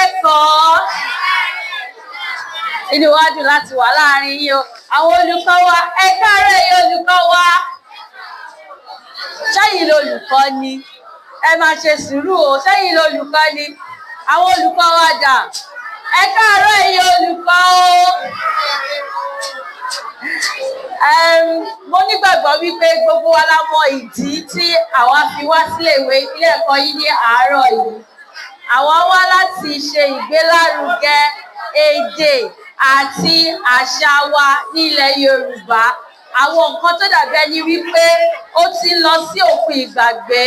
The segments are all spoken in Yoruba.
akẹ́kọ̀ọ́. Inú wa dùn láti wà láàrin yín o. Àwọn olùkọ́ wa, ẹ káàárọ̀ ẹ̀yin olùkọ́ wa. Ṣẹ́yìn lolùkọ́ ni. Ẹ máa ṣe sùúrù o. Ṣẹ́yìn lolùkọ́ ni. Àwọn olùkọ́ wa dà. Ẹ káàárọ̀ ẹ̀yin olùkọ́ o. Mo nígbàgbọ́ wípé gbogbo wa la mọ ìdí tí àwa fi wá sílé ìwé ilé ẹ̀kọ́ yìí ní àárọ̀ yìí. Àwa wá láti ṣe ìgbélárugẹ èdè àti àṣà wa ní ilẹ̀ Yorùbá. Àwọn nǹkan tó dàbí ẹni wípé ó ti ń lọ sí òpin ìgbàgbé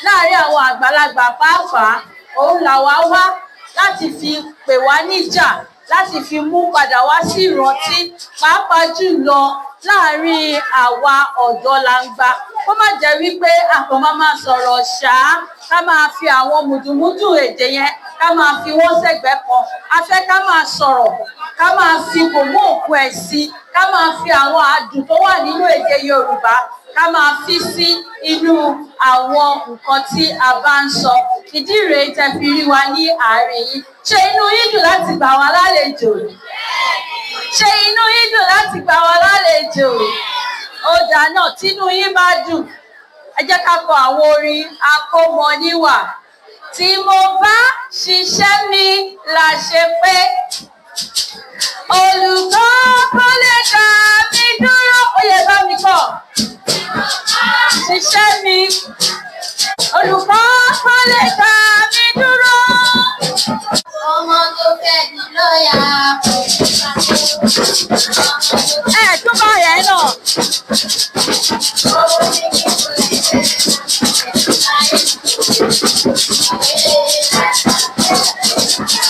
láàárín àwọn àgbàlagbà pàápàá, òun làwa wá láti fi pè wá níjà, láti fi mú padà wá sí ìrántí, pàápàá jùlọ láàárín àwa ọ̀dọ́langba. Kó má jẹ́ wípé àpò máa sọ̀rọ̀ ṣáá, ká máa fi àwọn mùdùmúdù èdè yẹn ká máa fi wọ́n sẹ́gbẹ̀ẹ́ kan. A fẹ́ ká máa sọ̀rọ̀, ká máa fi kòmó òkú ẹ̀ sí, ká máa fi àwọn adùn tó wà nínú èdè Yorùbá ká máa fi sí inú àwọn nǹkan tí a bá ń sọ. Ìdí rèé tẹ́ fi rí wa ní àárín yìí. Ṣé inú yín dùn láti gbà wá lálejò? Ṣé inú yín dùn láti gbà wá lálejò? Ó dáa náà, tínú yín bá dùn, ẹ jẹ́ ká kọ àwọn orin akọ́mọníwà. Tí mo bá ṣiṣẹ́ mi là ṣe pé olùkọ́ kó lè dá mi dúró. Ó yẹ bá mi kọ. Ṣiṣẹ́ mi, olùkọ́ kó lè dá mi dúró. Ọmọ tó fẹ́ di lọ́yà. Tún bá yẹn náà.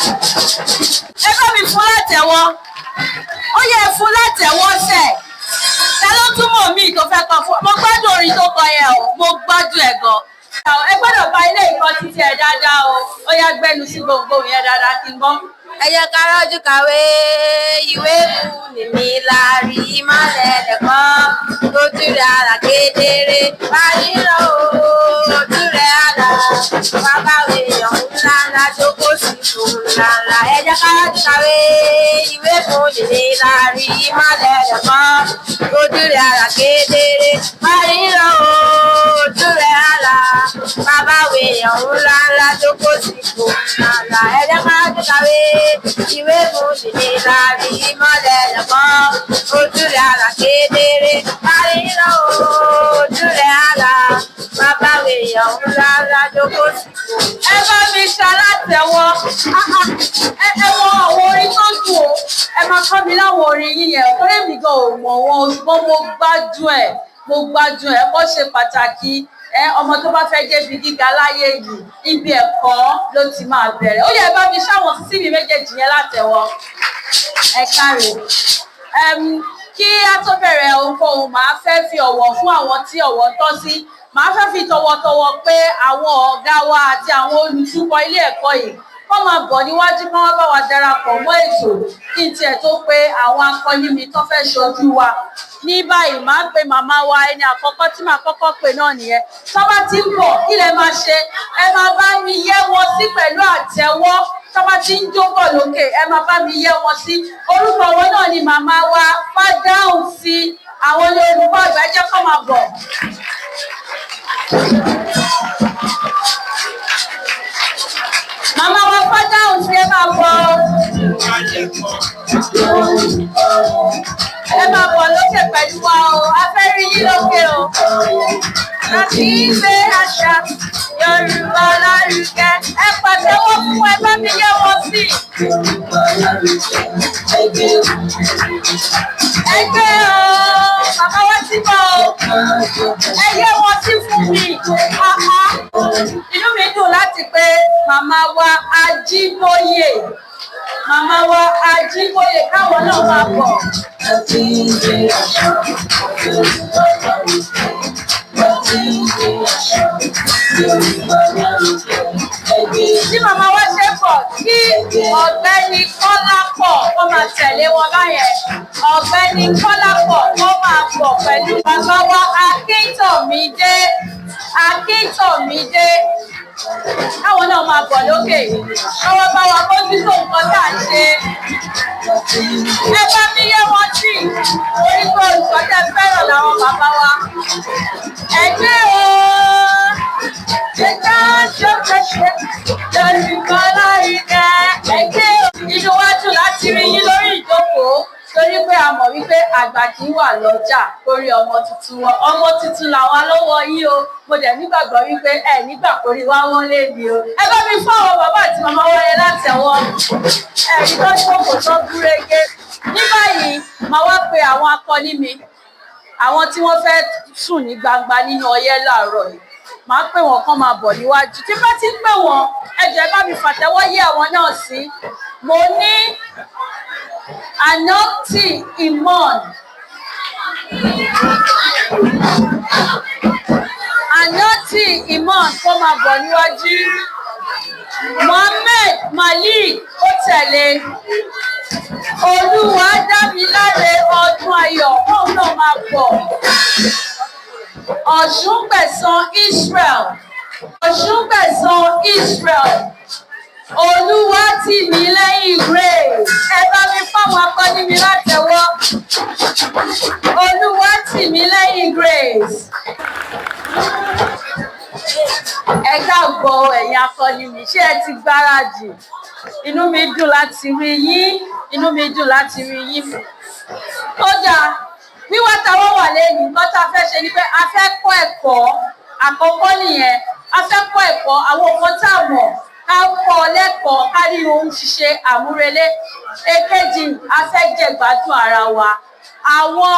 Ẹ bá mi fún látẹ̀wọ́. Ó yẹ fún látẹ̀wọ́ sẹ̀. Ta ló túmọ̀ mí tó fẹ́ kọ fún? Mo gbádùn orin tó kọ yẹn o. Mo gbádùn ẹ̀ gan. Ẹ gbọ́dọ̀ bá ilé ìkọ́ títí ẹ̀ dáadáa o. Ó yá gbẹ́nu sí gbogbo yẹn dáadáa kí n gbọ́. Ẹ jẹ́ ká rọ́jú kàwé, ìwé mú nìmí láàrí ìmọ̀lẹ̀ ẹ̀kọ́. Ojú rẹ̀ àlà kedere, báyìírọ̀ ojú rẹ̀ àlà. Bàbá èèyàn ńlá ńlá jókòó sí fún ńlá ńlá. Ẹ jẹ́ ká rọ́jú kàwé, ìwé mú nìmí láàrí ìmọ̀lẹ̀ ẹ̀kọ́. Ojú rẹ̀ àlà kedere, báyìírọ̀ ojú rẹ̀ àlà. Bàbá èèyàn ńlá ńlá jókòó sí fún ńlá ńlá. Ẹ jẹ́ ká rọ́jú kàwé, ìwé mú nìmí láàrí ìmọ̀lẹ̀ ẹ̀kọ́. Ojú rẹ̀ àlà kedere, báyìírọ̀ ojú rẹ̀ àlà. Bàbá èèyàn ńlá ńlá jókòó sí fún. Ẹ bá mi ṣalátẹ̀wọ́. Ẹ wọ àwọn orin tó dùn o. Ẹ máa kọ́ mi láwọn orin yín yẹn. Torí mi gan ò mọ̀ wọn, ṣùgbọ́n mo gbádùn ẹ̀. Mo gbádùn ẹ̀. Ẹ̀kọ́ ṣe pàtàkì. Ọmọ tó bá fẹ́ débi gíga láyé yìí, ibi ẹ̀kọ́ ló ti máa bẹ̀rẹ̀. Ó yẹ bá mi ṣáwọn síbi méjèèjì yẹn látẹ̀wọ́. Ẹ káre. Kí á tó bẹ̀rẹ̀ ohunkóhun, màá fẹ́ fi ọ̀wọ̀ fún àwọn tí ọ̀wọ̀ tọ́ sí. Màá fẹ́ fi tọwọ́tọwọ́ pé àwọn ọ̀gá wa àti àwọn olùtúkọ̀ ilé ẹ̀kọ́ yìí wọ́n máa bọ̀ níwájú kí wọ́n bá wa darapọ̀ mọ́ ètò kí n tiẹ̀ tó pé àwọn akọni mi tó fẹ́ ṣojú wa. Ní báyìí, màá pe màmá wa, ẹni àkọ́kọ́ tí màá kọ́kọ́ pè náà nìyẹn. Tó bá ti ń bọ̀, kí lẹ máa ṣe? Ẹ máa bá mi yẹ́ wọn sí pẹ̀lú àtẹ́wọ́. Tó bá ti ń jóbọ̀ lókè, ẹ máa bá mi yẹ́ wọn sí. Orúkọ wọn náà ni màmá wa Fádáhùn sí àwọn olùkọ́ àgbà. Ẹ jẹ́ kó máa bọ̀. Màmá wa Fádáhùn sí ẹ máa bọ̀. Ẹ máa bọ̀ lókè pẹ̀lú wa o. A fẹ́ rí yín lókè o. Láti gbé àṣà Yorùbá lárugẹ. Ẹ pàtẹ́wọ́ fún ẹ bá mi yẹ́ wọn sí. Ẹgbẹ́ o. Màmá wa ti bọ̀ o. Ẹ yẹ́ wọn sí fún mi. Inú mi dùn láti pé màmá wa Ajíbóyè. Màmá wa Ajíbóyè káwọn náà máa bọ̀. Tí màmá wa ṣe pọ̀ kí ọ̀gbẹ́ni Kọ́lápọ̀ kó máa tẹ̀lé wọn báyẹn. Ọ̀gbẹ́ni Kọ́lápọ̀ kó máa bọ̀ pẹ̀lú bàbá wa Akíntọ̀mídé. Akíntọ̀mídé. káwọn náà máa bọ̀ lókè káwọn bá wa mójútó nǹkan tá à ń ṣe. Ẹ bá mi yé wọn sí orí pé olùkọ́ tẹ fẹ́ràn làwọn bàbá wa. Ẹgbẹ́ o ẹ̀ka ṣọ́kẹ́ṣẹ́ lórí kọ́lá ìkẹ́. Ẹgbẹ́ o inú wa dùn láti rí yín lórí ìjókòó torí pé a mọ̀ wípé àgbà kì í wà lọ́jà lórí ọmọ tuntun wọn. Ọmọ tuntun làwọn lọ́wọ́ yín o. Mo dẹ̀ nígbàgbọ́ wípé ẹ nígbà kórí wá wọ́n lé ní o. Ẹ bá mi fún àwọn bàbá àti màmá wọlé láti ẹ̀wọ́. Ẹ̀rí tó jókòó tó gúrégé. Ní báyìí, màá wá pe àwọn akọni mi. Àwọn tí wọ́n fẹ́ sùn ní gbangba nínú ọyẹ́ láàárọ̀ yìí. Màá pè wọ́n kán máa bọ̀ níwájú. Tí bá ti ń pè wọ́n, ẹ jọ̀ọ́ bá mi fàtẹ́wọ́ yé àwọn náà sí. Mo ní Anọ́tì Imon. Anọ́tì Imon kó máa bọ̀ níwájú. Mohammed Malik ó tẹ̀lé. Olúwadámiláre ọdún ayọ̀ òun náà máa bọ̀. Ọ̀ṣungbẹ̀san Israel. Ọ̀ṣungbẹ̀san Israel. Olúwatìmílẹ́yìn Grace. Ẹ bá mi fáwọn akọni mi látẹ̀wọ́. Olúwatìmílẹ́yìn Grace. Ẹ káàbọ̀ ẹ̀yin akọni mi, ṣé ẹ ti gbáradì? Inú mi dùn láti rí yín. Inú mi dùn láti rí yín. Ó dáa, wíwá táwọn wà lẹ́yìn nǹkan tá a fẹ́ ṣe ni pé a fẹ́ kọ́ ẹ̀kọ́. Àkọ́kọ́ nìyẹn, a fẹ́ kọ́ ẹ̀kọ́ àwọn nǹkan tá a mọ̀. Ká kọ́ lẹ́kọ̀ọ́ ká rí ohun ṣíṣe àmúrelé. Èkejì, a fẹ́ jẹ gbádùn ara wa. Àwọn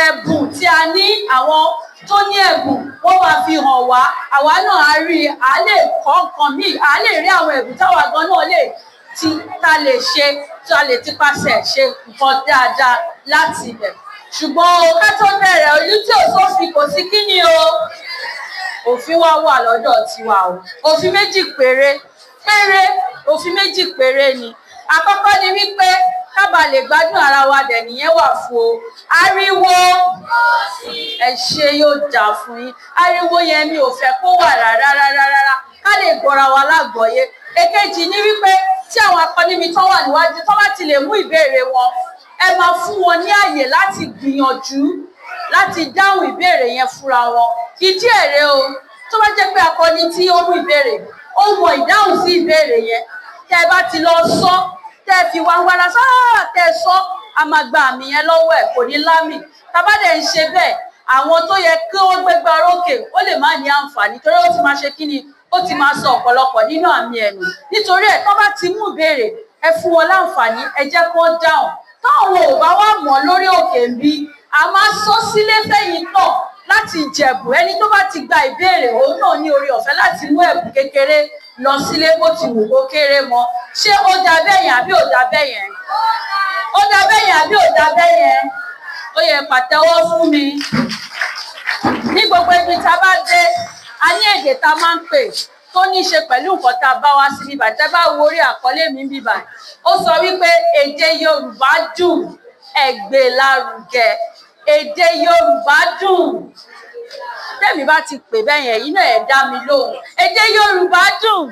ẹ̀bùn tí a ní, àwọn tó ní ẹ̀bùn wọ́n máa fi hàn wá. Àwa náà á rí i, à lè kọ́ nǹkan míì, à lè rí àwọn ẹ̀bùn táwa gan náà ta lè ṣe, tá lè tipasẹ̀ ṣe nǹkan dáadáa láti ibẹ̀. Ṣùgbọ́n ká tó bẹ̀rẹ̀ ojú tí ò sófin kò sí kíni o. Òfin wa wà lọ́dọ̀ tiwa o. Òfin méjì péré òfin méjì péré ni. Àkọ́kọ́ ni wípé ká bàa lè gbádùn ara wa dẹ̀ nìyẹn wà fún o. Ariwo ẹ ṣe yóò dà fún yín. Ariwo yẹn mi ò fẹ́ kó wà rárá ká lè gbọ́ra wa lágbọ̀ọ́yé. Èkejì ni wípé tí àwọn akọni mi tán wà níwájú tán bá ti lè mú ìbéèrè wọn, ẹ máa fún wọn ní àyè láti gbìyànjú láti dáhùn ìbéèrè yẹn fúnra wọn. Ìdí èrè o, tó bá jẹ́ pé akọni tí ó mú ìbéèrè ó mọ ìdáhùn sí ìbéèrè yẹn, tẹ́ ẹ bá ti lọ sọ, tẹ́ ẹ fi wá ń wára sáà tẹ́ ẹ sọ, a máa gba àmì yẹn lọ́wọ́ ẹ̀, kò ní lámì. Tábà dẹ̀ ń ṣe bẹ́ẹ̀, àwọn tó yẹ kí wọ́n gbégbá rókè ó lè má ní àǹfààní torí ó ti máa ṣe kíni, ó ti máa sọ ọ̀pọ̀lọpọ̀ nínú àmì ẹ̀nù. Nítorí ẹ̀ tó bá ti mú ìbéèrè, ẹ fún wọn láǹfààní, ẹ jẹ́ kó dáhùn. Táwọn ò bá wá mọ̀ lórí òkè ń bí, a máa sọ sílé fẹ́yìn náà láti jẹ̀bù. Ẹni tó bá ti gba ìbéèrè òun náà ní orí ọ̀fẹ́ láti mú ẹ̀bùn kékeré lọ sílé bó ti wù kó kéré mọ́. Ṣé ó dà bẹ́yẹn àbí ò dà bẹ́yẹn? Ó dà bẹ́yẹn àbí ò dà bẹ́yẹn? Ó yẹ pàtẹ́wọ́ fún mi. Ní gbogbo ibi tá a bá dé, a ní èdè tá a máa ń pè tó ní í ṣe pẹ̀lú nǹkan tá a bá wá sí bíbà. Tẹ́ bá wo orí àkọlé mi bíbà, ó sọ wípé èdè Yorùbá dùn, ẹ gbé lárugẹ. Èdè Yorùbá dùn. Tẹ́mi bá ti pè bẹ́yẹn, yìí náà ẹ̀ dá mi lóhùn. Èdè Yorùbá dùn.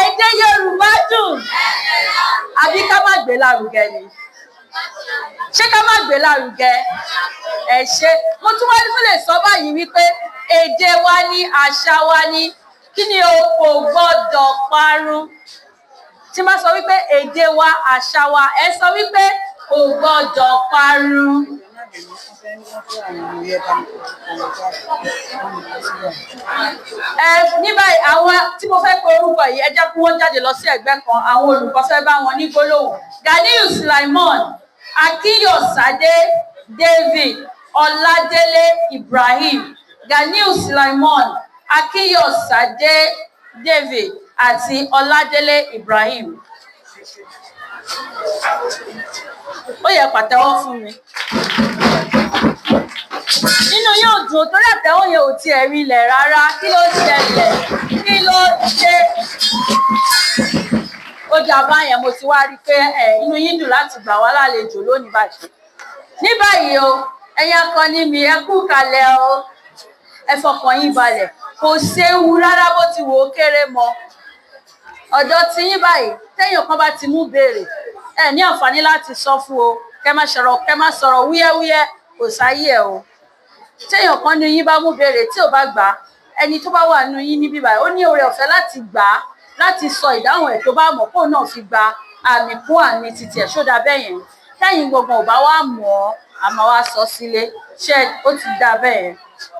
Èdè Yorùbá dùn. Àbí ká má gbé lárugẹ ni? Ṣé ká má gbé lárugẹ? Ẹ ṣe. Mo tún wá ní lè sọ báyìí wípé èdè wa ni, àṣà wa ni, kí ni o kò gbọ́dọ̀ parun. Tí máa sọ wípé èdè wa, àṣà wa, ẹ sọ wípé kò gbọ́dọ̀ parun. Ní báyìí àwọn tí mo fẹ́ pe orúkọ yìí, ẹ jẹ́ kí wọ́n jáde lọ sí ẹ̀gbẹ́ kan. Àwọn olùkọ́ fẹ́ bá wọn ní gbólóhùn. Ganiyu Sulaimon, Akiyosade David, Ọládélé Ibrahim. Ganiyu Sulaimon, Akiyosade David àti Ọládélé Ibrahim. Ó yẹ pàtẹ́wọ́ fún mi. Inú yóò dùn torí àtẹ́wọ́ yẹn ò tiẹ̀ rí ilẹ̀ rárá. Kí ló ṣẹlẹ̀? Kí ló ṣe? Ó jà báyẹn, mo ti wá rí pé inú yín dùn láti gbà wá lálejò lónìí báyìí. Ní báyìí o, ẹ̀yin akọni mi, ẹ kú kalẹ̀ o. Ẹ fọkàn yín balẹ̀. Kò séwu rárá bó ti ti wò ó kéré mọ́ ọ̀dọ̀ tí yín báyìí téèyàn kan bá ti mú béèrè ẹ ní àǹfààní láti sọ fún o kẹ́ má sọ̀rọ̀ wúyẹ́wúyẹ́ kò sáyé ẹ o téèyàn kan ní yín bá mú béèrè tí ò bá gbà á ẹni tó bá wà nínú yín níbí báyìí ó ní oore ọ̀fẹ́ láti gbà á láti sọ ìdáhùn ẹ̀ tó bá mọ̀ kó náà fi gba àmì kún àmì títí ẹ̀ ṣó dà bẹ́ẹ̀ yẹn tẹ́yìn gbọ̀ngàn ò bá wá mọ̀ ọ́ àmọ́ wá sọ sílé ṣé ó ti dà bẹ́ẹ̀ yẹn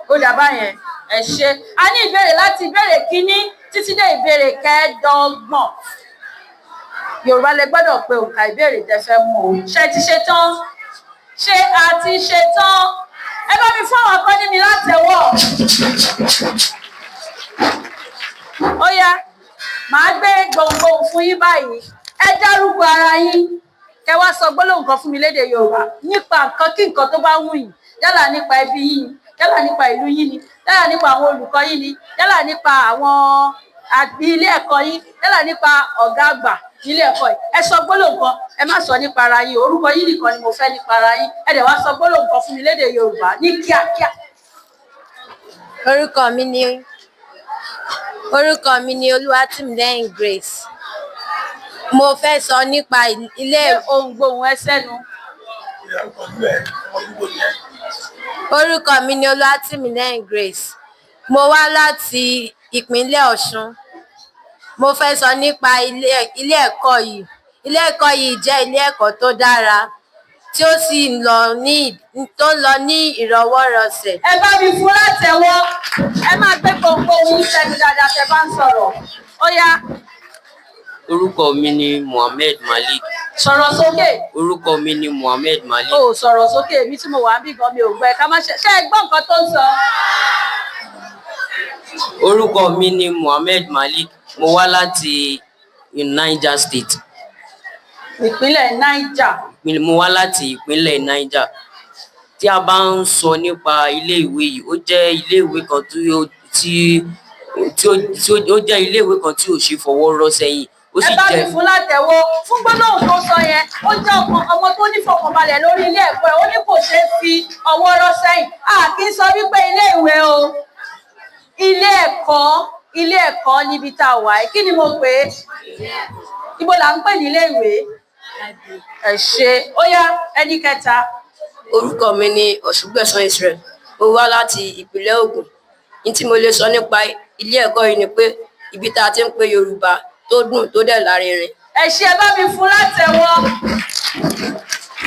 ó dà báyẹn ẹ ṣe a ní ìbéèrè láti ìbéèrè kínní títí dé ìbéèrè kẹẹ̀ẹ́dọ́gbọ̀n Yorùbá lẹ gbọ́dọ̀ pé òǹkà ìbéèrè tẹ́ fẹ́ mú o ṣé ti ṣe tán ṣé a ti ṣe tán ẹ bá mi fún àwọn akọni mi látẹ̀wọ́ ó yá màá gbé gbohùngbohùn fún yín báyìí ẹ dárúkọ ara yín kẹ́ wá sọ gbólóhùn kan fún mi lédè Yorùbá nípa nǹkan kí nǹkan tó bá wù yín yálà nípa ẹbí yín ni yálà nípa ìlú yín ni yálà nípa àwọn olùkọ́ yín ni yálà nípa àwọn ilé ẹ̀kọ́ yín yálà nípa ọ̀gá àgbà ilé ẹ̀kọ́ yìí ẹ sọ gbólóhùn kan ẹ má sọ nípa ara yín orúkọ yín nìkan ni mo fẹ́ nípa ara yín ẹ dẹ̀ wá sọ gbólóhùn kan fún mi lédè Yorùbá ní kíákíá. Orúkọ mi ni Olúwatìmílẹ́yìn Grace. Mo fẹ́ sọ nípa ilé ohùngbohùn ẹ sẹ́nu. Orúkọ mi ni Olúwatìmílẹ́yìn Grace. Mo wá láti ìpínlẹ̀ Ọ̀ṣun. Mo fẹ́ sọ nípa ilé ẹ̀kọ́ yìí. Ilé ẹ̀kọ́ yìí jẹ́ ilé ẹ̀kọ́ tó dára tí ó sì ń lọ ní ìrọwọ́rọsẹ̀. Ẹ bá mi fún látẹ̀wọ́ ẹ máa gbé gbohùngbohùn sẹ́nu dáadáa tẹ́ bá ń sọ̀rọ̀ ó yá. Orúkọ mi ni Muhammed Malik. Sọ̀rọ̀ sókè. Orúkọ mi ni Muhammed Malik. O sọ̀rọ̀ sókè mi tí mo wà ń bí gan mi ò gbọ́ ẹ ká má ṣe ẹ gbọ́ nǹkan tó ń sọ. Orúkọ mi ni Muhammed Malik. Mo wá láti Niger State. Ìpínlẹ̀ Niger. Mo wá láti ìpínlẹ̀ Niger. Tí a bá ń sọ nípa ilé ìwé yìí, ó jẹ́ ilé ìwé kan tí ó jẹ́ ilé ìwé kan tí ò ṣe fọwọ́ rọ́ sẹ́yìn. Ẹ bá mi fún látẹ̀wọ́ fún gbólóhùn tó sọ yẹn ó jẹ́ ọmọ tó nífọ̀kànbalẹ̀ lórí ilé ẹ̀kọ́ ẹ̀ ó ní kò ṣeé fi ọwọ́ rọ́ sẹ́yìn a kì í sọ wípé ilé ìwé o ilé ẹ̀kọ́ níbi tá a wà kí ni mo pè é ibo là ń pè ní ilé ìwé ẹ ṣe ó yá ẹni kẹta. Orúkọ mi ni Ọ̀ṣùgbẹ̀san Israel. Mo wá láti ìpínlẹ̀ Ògùn. Ní tí mo lè sọ nípa ilé ẹ̀kọ́ yìí ni pé ibi tá a ti ń pe Yorùbá tó dùn tó dẹ̀ lárinrin. Ẹ ṣé ẹ bá mi fún látẹ̀wọ́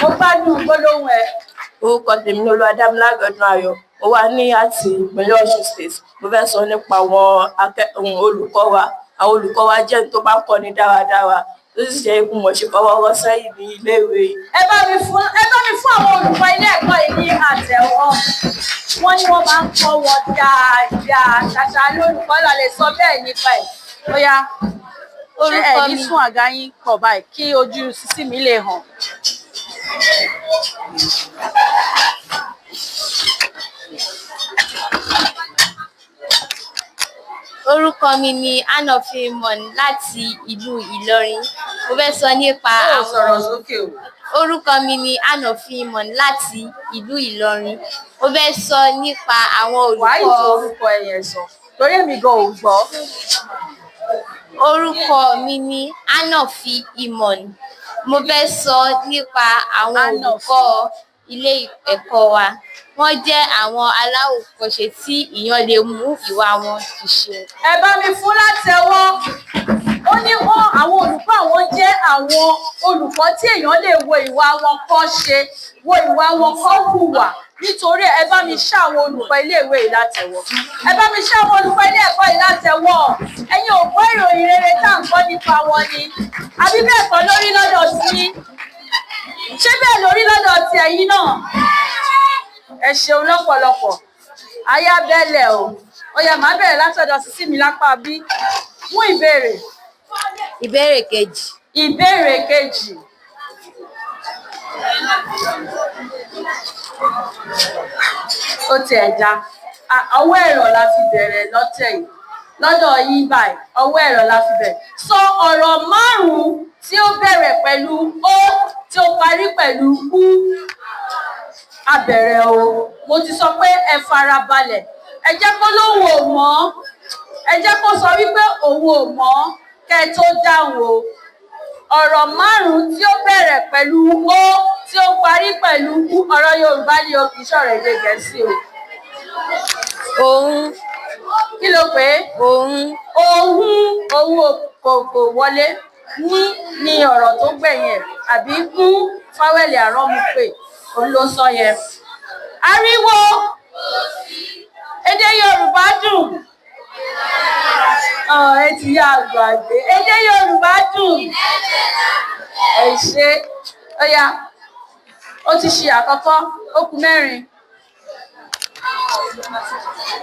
mo gbádùn gbólóhùn ẹ. Orúkọ tèmi ni Olúwadámiláre Ayọ̀. Mo wá ní láti ìpínlẹ̀ Ọ̀ṣun State. Mo fẹ́ sọ nípa àwọn olùkọ́ wa. Àwọn olùkọ́ wa jẹ́ tó bá ń kọ́ni dáradára tó sì jẹ́ ikú mọ̀ ṣe fọwọ́ rọ́ sẹ́yìn ní ilé ìwé yìí. Ẹ bá mi fún àwọn olùkọ́ ilé ẹ̀kọ́ yìí ní àtẹ́wọ́. Wọ́n ní wọ́n máa ń kọ́ wọn dáadáa ṣàṣà lórúkọ là lè sọ bẹ́ẹ̀ nípa ẹ̀. Ó yá orúkọ mi fún àga yín pọ̀ báyìí kí ojú sísí mi lè hàn. Orúkọ mi ni Anofimon láti ìlú Ìlọrin. Mo fẹ́ sọ nípa àwọn sọ̀rọ̀ sókè o. Orúkọ mi ni Anofimon láti ìlú Ìlọrin. Mo fẹ́ sọ nípa àwọn olùkọ́. Wàá ìfọ orúkọ ẹ̀yẹ sọ torí èmi gan ò gbọ́. Orúkọ mi ni Anofimon. Mo fẹ́ sọ nípa àwọn olùkọ́ ilé ẹ̀kọ́ wa. Wọ́n jẹ́ àwọn aláwòkọ́ṣe tí èèyàn lè mú ìwà wọn ṣiṣẹ́. Ẹ bá mi fún látẹ̀wọ́ ó ní àwọn olùkọ́ àwọn jẹ́ àwọn olùkọ́ tí èèyàn lè wo ìwà wọn kọ́ ṣe wo ìwà wọn kọ́ hùwà nítorí ẹ bá mi ṣá àwọn olùkọ́ iléèwé yìí látẹ̀wọ́ ẹ bá mi ṣá àwọn olùkọ́ ilé ẹ̀kọ́ yìí látẹ̀wọ́ ẹ̀yin ò gbọ́ ìròyìn rere tá à ń gbọ́ nípa wọn ni àbí bẹ́ẹ̀ kọ́ lórí lọ́dọ̀ sí ṣé bẹ́ẹ̀ lórí lọ́dọ̀ ti ẹ̀yin náà ẹ ṣeun lọ́pọ̀lọpọ̀ aya bẹ́lẹ̀ o ó yá máa bẹ̀rẹ̀ látọ̀dọ̀ sísí mi lápá bí mú ìbéèrè. Ìbéèrè kejì. Ìbéèrè kejì. Ó ti ẹ̀dá ọwọ́ ẹ̀rọ la fi bẹ̀rẹ̀ lọ́tẹ̀ yìí lọ́dọ̀ yín báyìí ọwọ́ ẹ̀rọ la fi bẹ̀rẹ̀ sọ ọ̀rọ̀ márùn-ún tí ó bẹ̀rẹ̀ pẹ̀lú ó tí ó parí pẹ̀lú ú. A bẹ̀rẹ̀ o mo ti sọ pé ẹ farabalẹ̀ ẹ jẹ́ kó lóhùn ò mọ́ ẹ jẹ́ kó sọ wípé òun ò mọ̀ kẹ́ tó dáhùn o. Ọ̀rọ̀ márùn-ún tí ó bẹ̀rẹ̀ pẹ̀lú ó tí ó parí pẹ̀lú ú ọ̀rọ̀ Yorùbá ni o kì í ṣọ̀rọ̀ èdè Gẹ̀ẹ́sì o. Òun. Kí ló pé? Òun. Òun kò wọlé. Ní ọ̀rọ̀ tó gbẹ̀yìn àbí fáwẹ́lì àrọ́mú pé òun ló sọ yẹn. Ariwo èdè Yorùbá dùn. Ẹ ti yá àgbàgbé. Èdè Yorùbá dùn. Ẹ ṣe. Ó yá. Ó ti ṣe àkọ́kọ́. Ó kù mẹ́rin.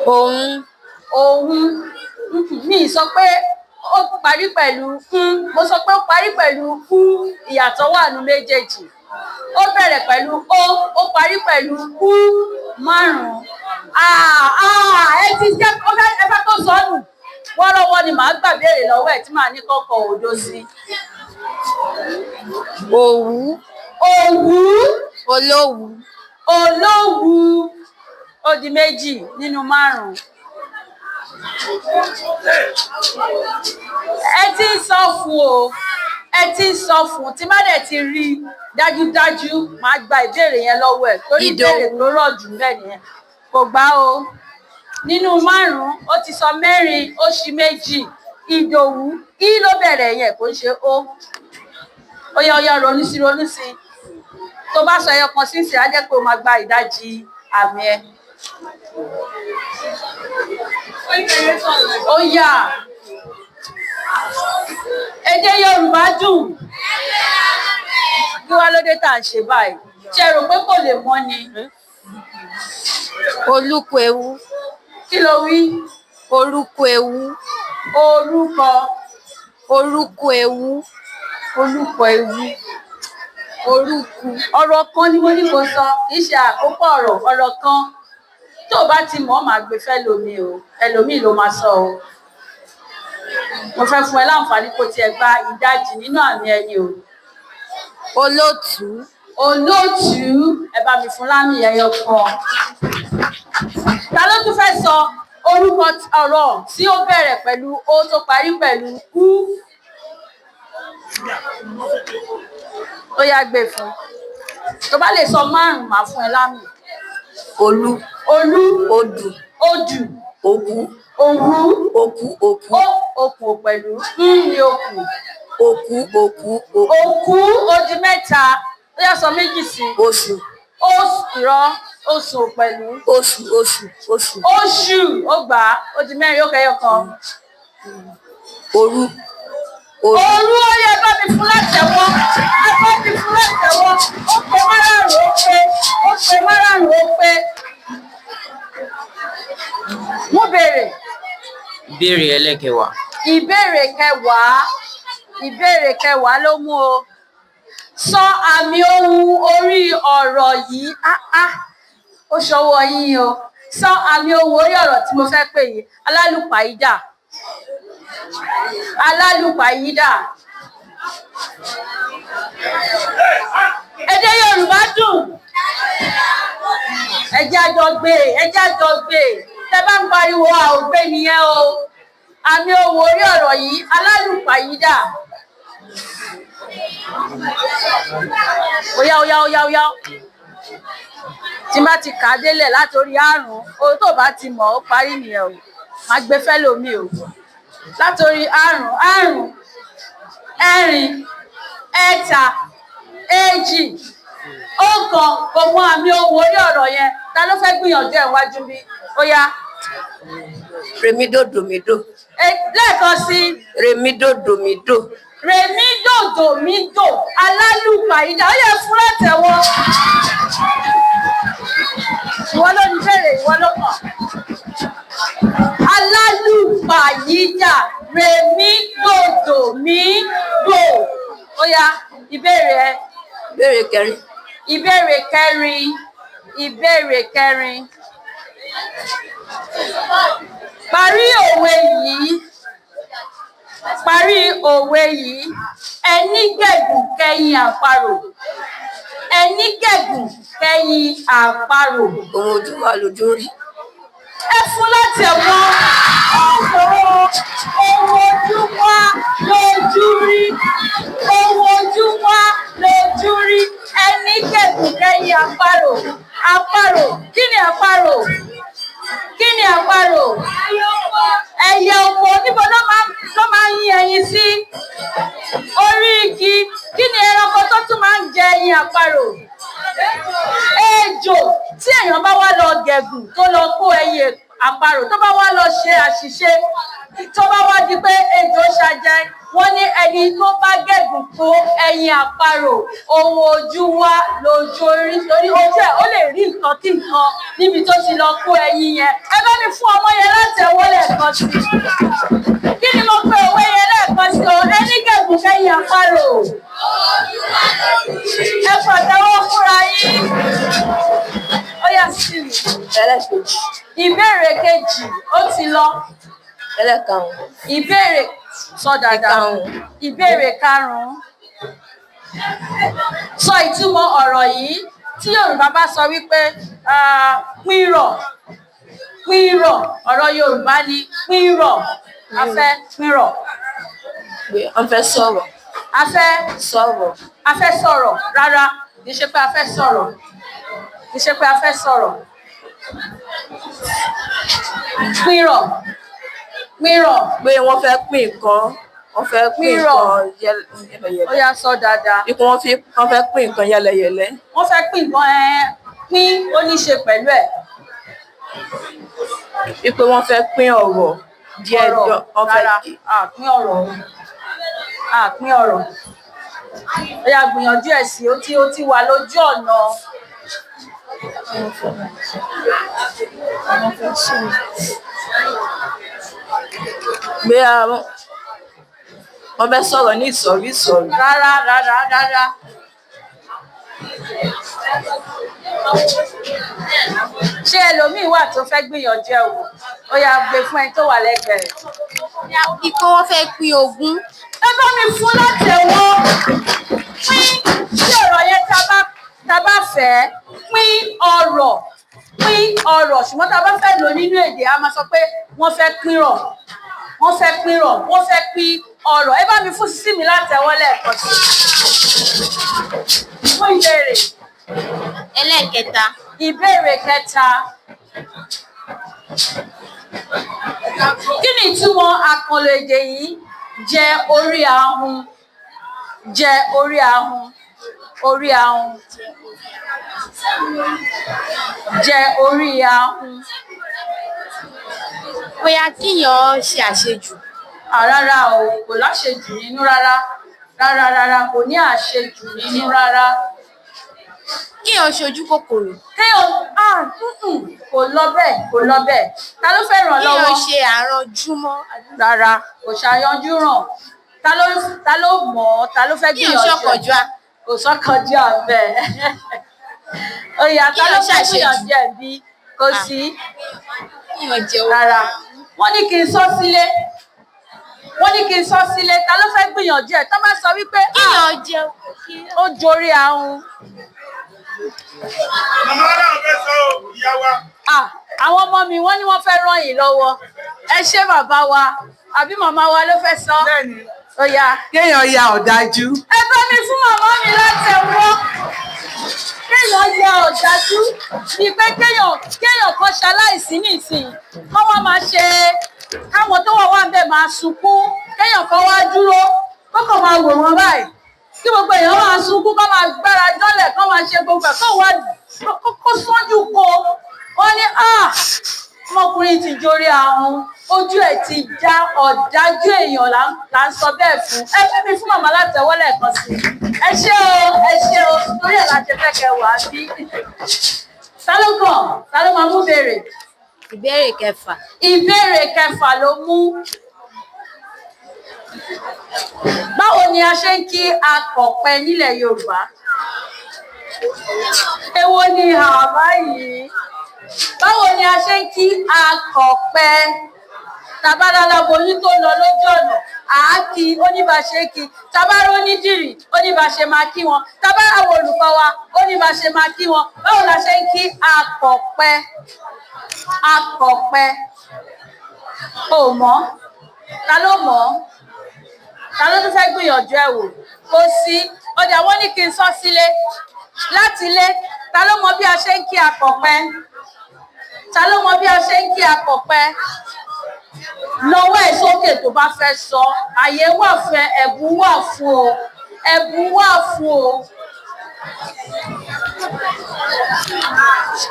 Òun. Mi sọ pé ó parí pẹ̀lú mo sọ pé ó parí pẹ̀lú ìyàtọ̀ wà nínú méjèèjì. Ó bẹ̀rẹ̀ pẹ̀lú ó parí pẹ̀lú márùn-ún. Ẹ ti jẹ́ ẹ fẹ́ tó sọnù. Wọ́rọ́wọ́ ni màá gbà béèrè lọ́wọ́ ẹ̀ tí màá ní kọ́kọ́ òdo sí. Òwú. Olówú. Ó di méjì nínú márùn-ún. Ẹ ti ń sọ fún o. Ẹ ti ń sọ fún tí má dẹ̀ ti rí dájúdájú màá gba ìbéèrè yẹn lọ́wọ́ ẹ̀ torí ìbéèrè tó rọ̀ jù bẹ́ẹ̀ nìyẹn. Kò gbá o. Nínú márùn-ún ó ti sọ mẹ́rin ó ṣì méjì. Ìdòwú ló bẹ̀rẹ̀ yẹn kò ń ṣe ó. Ó yá ronú sí. Tó bá sọ ẹyọ kan sínsìn á jẹ́ pé o máa gba ìdajì àmì ẹ. Ó yá. Èdè Yorùbá dùn. Kí wá ló dé tá à ń ṣe báyìí? Ṣé rò pé kò lè mọ́ ni? Olúkọ ewu. Kí ló wí? Orúkọ ewu. Orúkọ ewu. Ọ̀rọ̀ kan ni mo ní kó sọ, kì í ṣe àkópọ̀ ọ̀rọ̀ kan. Tó o bá ti mọ̀ máa gbé fẹ́ lómi o, ẹlòmíì ló máa sọ o. Mo fẹ́ fún ẹ láǹfààní kó tiẹ̀ gba ìdajì nínú àmì ẹni o. Olótùú. Ẹ bá mi fún lámì ẹyọ kan. Ta ló tún fẹ́ sọ orúkọ ọ̀rọ̀ tí ó bẹ̀rẹ̀ pẹ̀lú ó tó parí pẹ̀lú ú? Ó yá gbé fún. Tó bá lè sọ márùn-ún máa fún ẹ lámì. Olú. Odù. Òkú. Òkú pẹ̀lú ní òkú. Òkú ó di mẹ́ta. Ó yá sọ méjì sí. Oṣù. Oṣù pẹ̀lú. Oṣù. Ó gbà ó di mẹ́rin ó kẹyọ kan. Òru. Ó yẹ bá mi fún látẹ̀wọ́. Ó pé márùn-ún ó pé. Mú béèrè. Ìbéèrè ẹlẹ́kẹwàá. Ìbéèrè kẹwàá ló mú o. Sọ àmì ohùn orí ọ̀rọ̀ yìí. Ó ṣọwọ́ yín o. Sọ àmì ohùn orí ọ̀rọ̀ tí mo fẹ́ pè yìí. Alálùpàyídà. Èdè Yorùbá dùn. Ẹ jẹ́ àjọ gbé. Tẹ́ bá ń pariwo a ò gbé nìyẹn o. Àmì ohùn orí ọ̀rọ̀ yìí alálùpàyídà. Ó yá. Tí n bá ti kà á délẹ̀ látòrí àrùn, ohun tó bá ti mọ̀ ó parí nìyẹn o. Má gbé fẹ́ lómi o. Látòrí àrùn, ẹ̀rin, ẹ̀ta, èjì, ọ̀kan, kò mọ àmì ohùn orí ọ̀rọ̀ yẹn. Ta ló fẹ́ gbìyànjú ẹ̀ wájú bí? Ó yá. Rèmídòdòmídò. Lẹ́ẹ̀kan sí. Rèmídòdòmídò. Alálùpàyídà. Ó yẹ fún látẹ̀wọ́. Ìwọ ló ní bèrè, ìwọ ló kàn. Alálùpàyídà. Rèmídòdòmídò. Ó yá, ìbéèrè ẹ. Ìbéèrè kẹrin. Parí òwe yìí. Ẹni gẹ̀gùn kẹ́yìn àparò. Ohun ojú wa lójú rí. ẹ fún láti ẹ̀wọ̀n owó ojú wa lójú rí owó ojú wa lójú rí ẹni kẹ̀kùn kẹ́yìn àparò àparò kí ni àparò kí ni àparò ẹyẹ oko níbo ló máa ń yín ẹyin sí orí igi kí ni ẹranko tó tún máa ń jẹ ẹyin àparò ejò tí èèyàn bá wá lọ gẹ̀gùn tó lọ kó ẹyin àparò tó bá wá lọ ṣe àṣìṣe tó bá wá di pé ejò ṣàjẹ wọ́n ní ẹni tó bá gẹ̀gùn kó ẹyin àparò ohun ojú wa lójú orí torí ojú ẹ̀ ó lè rí nǹkan kí nǹkan níbi tó ti lọ kó ẹyin yẹn ẹ bá mi fún ọmọ yẹn láti ẹwọ́ lẹ́ẹ̀kan sí kí ni mo pe òwe yẹn lẹ́ẹ̀kan sí o ẹni gẹ̀gùn kẹ́yìn àparò ẹ pàtẹ́wọ́ fúnra yín ó yá sí mi. ẹlẹ́kejì. Ìbéèrè kejì ó ti lọ. ẹlẹ́karùn-ún. Ìbéèrè sọ dáadáa. Ìbéèrè karùn-ún. Sọ ìtumọ̀ ọ̀rọ̀ yìí tí Yorùbá bá sọ wípé pínrọ̀ pínrọ̀ ọ̀rọ̀ Yorùbá ni pínrọ̀ a fẹ́ pínrọ̀. A fẹ́ sọ̀rọ̀. A fẹ́ sọ̀rọ̀. A fẹ́ sọ̀rọ̀ rárá kì í ṣe pé a fẹ́ sọ̀rọ̀ kì í ṣe pé a fẹ́ sọ̀rọ̀. Pínrọ̀ pínrọ̀. Pé wọ́n fẹ́ pín nǹkan. Wọ́n fẹ́ pín nǹkan yẹlẹyẹlẹ. Ó yá sọ dáadáa. Ipò wọ́n fẹ́ pín nǹkan yẹlẹyẹlẹ. Wọ́n fẹ́ pín nǹkan pín ó ní ṣe pẹ̀lú ẹ̀. Ipò wọ́n fẹ́ pín ọ̀rọ̀ díẹ̀ wọ́n fẹ́ kí. Pín ọ̀rọ̀ pín ọ̀rọ̀. Ó yá gbìyànjú ẹ̀ sí ó ti wà lójú ọ̀nà. Gbé wọ́n fẹ́ sọ̀rọ̀ ní ìsọ̀rí ìsọ̀rí. Rárá. Ṣé ẹlòmíì wà tó fẹ́ gbìyànjú ẹ̀ wò? Ó yá gbé fún ẹni tó wà lẹ́gbẹ̀ẹ́ rẹ̀. Ipò wọn fẹ́ pín ogún. Ẹ bá mi fún láti ẹ̀wọ̀n pín tí ọ̀rọ̀ yẹn tá bá fẹ́ pín ọ̀rọ̀ ṣùgbọ́n tá bá fẹ́ lò nínú èdè a máa sọ pé wọ́n fẹ́ pínrọ̀ wọ́n fẹ́ pínrọ̀ wọ́n fẹ́ pín ọ̀rọ̀. Ẹ bá mi fún sísí mi láti ẹ̀wọ̀n lẹ́ẹ̀kan sí fún ìbéèrè. Ẹlẹ́ẹ̀kẹta. Ìbéèrè kẹta. Kí ni ìtumọ̀ àkànlò èdè yìí? Jẹ orí ahun. Jẹ orí ahun. Orí ahun. Jẹ orí ahun. Bóyá kíyàn ṣe àṣejù. Rárá o, kò láṣejù nínú rárá. Rárá, kò ní àṣejù nínú rárá. Kíyàn ṣojú kòkòrò. Kò lọ bẹ́ẹ̀. Ta ló fẹ́ ràn lọ́wọ́? Kíyàn ṣe àranjúmọ́. Rárá, kò ṣàyanjú ràn. Ta ló mọ̀ ọ́? Ta ló fẹ́ gbìyànjú? Kíyàn ṣọkànjúà. Kò ṣọkànjúà bẹ́ẹ̀. Ó yá, ta ló fẹ́ gbìyànjú ẹ̀ bí? Kò sí. Kíyàn jẹ owó. Rárá. Wọ́n ní kí n sọ sílé. Ta ló fẹ́ gbìyànjú ẹ̀? Tó bá sọ wípé Kíyàn jẹ owó. ó jorí ahun. Màmá náà fẹ́ sọ ìyá wa. Àwọn ọmọ mi wọ́n ní wọ́n fẹ́ ràn yín lọ́wọ́. Ẹ ṣé bàbá wa àbí màmá wa ló fẹ́ sọ. Bẹ́ẹ̀ni. Ó yá. Kéèyàn ya ọ̀dájú. Ẹ bá mi fún màmá mi láti ẹ̀wọ́. Kéèyàn ya ọ̀dájú ni pé kéèyàn kan ṣaláìsí nísìnyí. Kọ́ wọ́n máa ṣe káwọn tó wà ń bẹ̀ máa sunkún. Kéèyàn kan wá dúró kó kàn máa wò wọ́n báyìí. Kí gbogbo èèyàn máa sunkún kó máa gbára jọ́lẹ̀ kó máa ṣe gbogbo ẹ̀ kó sọ́jú ko. Wọ́n ní ọmọkùnrin ti jorí ahun ojú ẹ̀ ti já ọ̀dájú èèyàn là ń sọ bẹ́ẹ̀ fún. Ẹ fẹ́ mi fún màmá látẹ̀wọ́ lẹ́ẹ̀kan sí. Ẹ ṣé o torí ẹ̀ láti fẹ́ kẹ́ wà bí. Ta ló máa mú béèrè? Ìbéèrè kẹfà. Ìbéèrè kẹfà ló mú. Báwo ni a ṣe ń kí akọ̀pẹ nílẹ̀ Yorùbá? Èwo ni àbá yìí? Báwo ni a ṣe ń kí akọ̀pẹ? Tàbádàlà boyún tó lọ lójú ọ̀nà, à á kí ó ní bá ṣe kí tabáró onídìrí ó ní bá ṣe máa kí wọn tabáró àwọn olùkọ́ wa ó ní bá ṣe máa kí wọn báwo la ṣe ń kí akọ̀pẹ o mọ̀ ta ló mọ̀ ta ló tún fẹ́ gbìyànjú ẹ̀ wò kó sí ọjà wọn ní kí n sọ sílé láti ilé ta ló mọ̀ bí a ṣe ń kí akọ̀pẹ ta ló mọ̀ bí a ṣe ń kí akọ̀pẹ lọ́wọ́ ẹ̀ sókè tó bá fẹ́ sọ àyè wà fún ẹ̀bùn wà fún o ẹ̀bùn wà fún o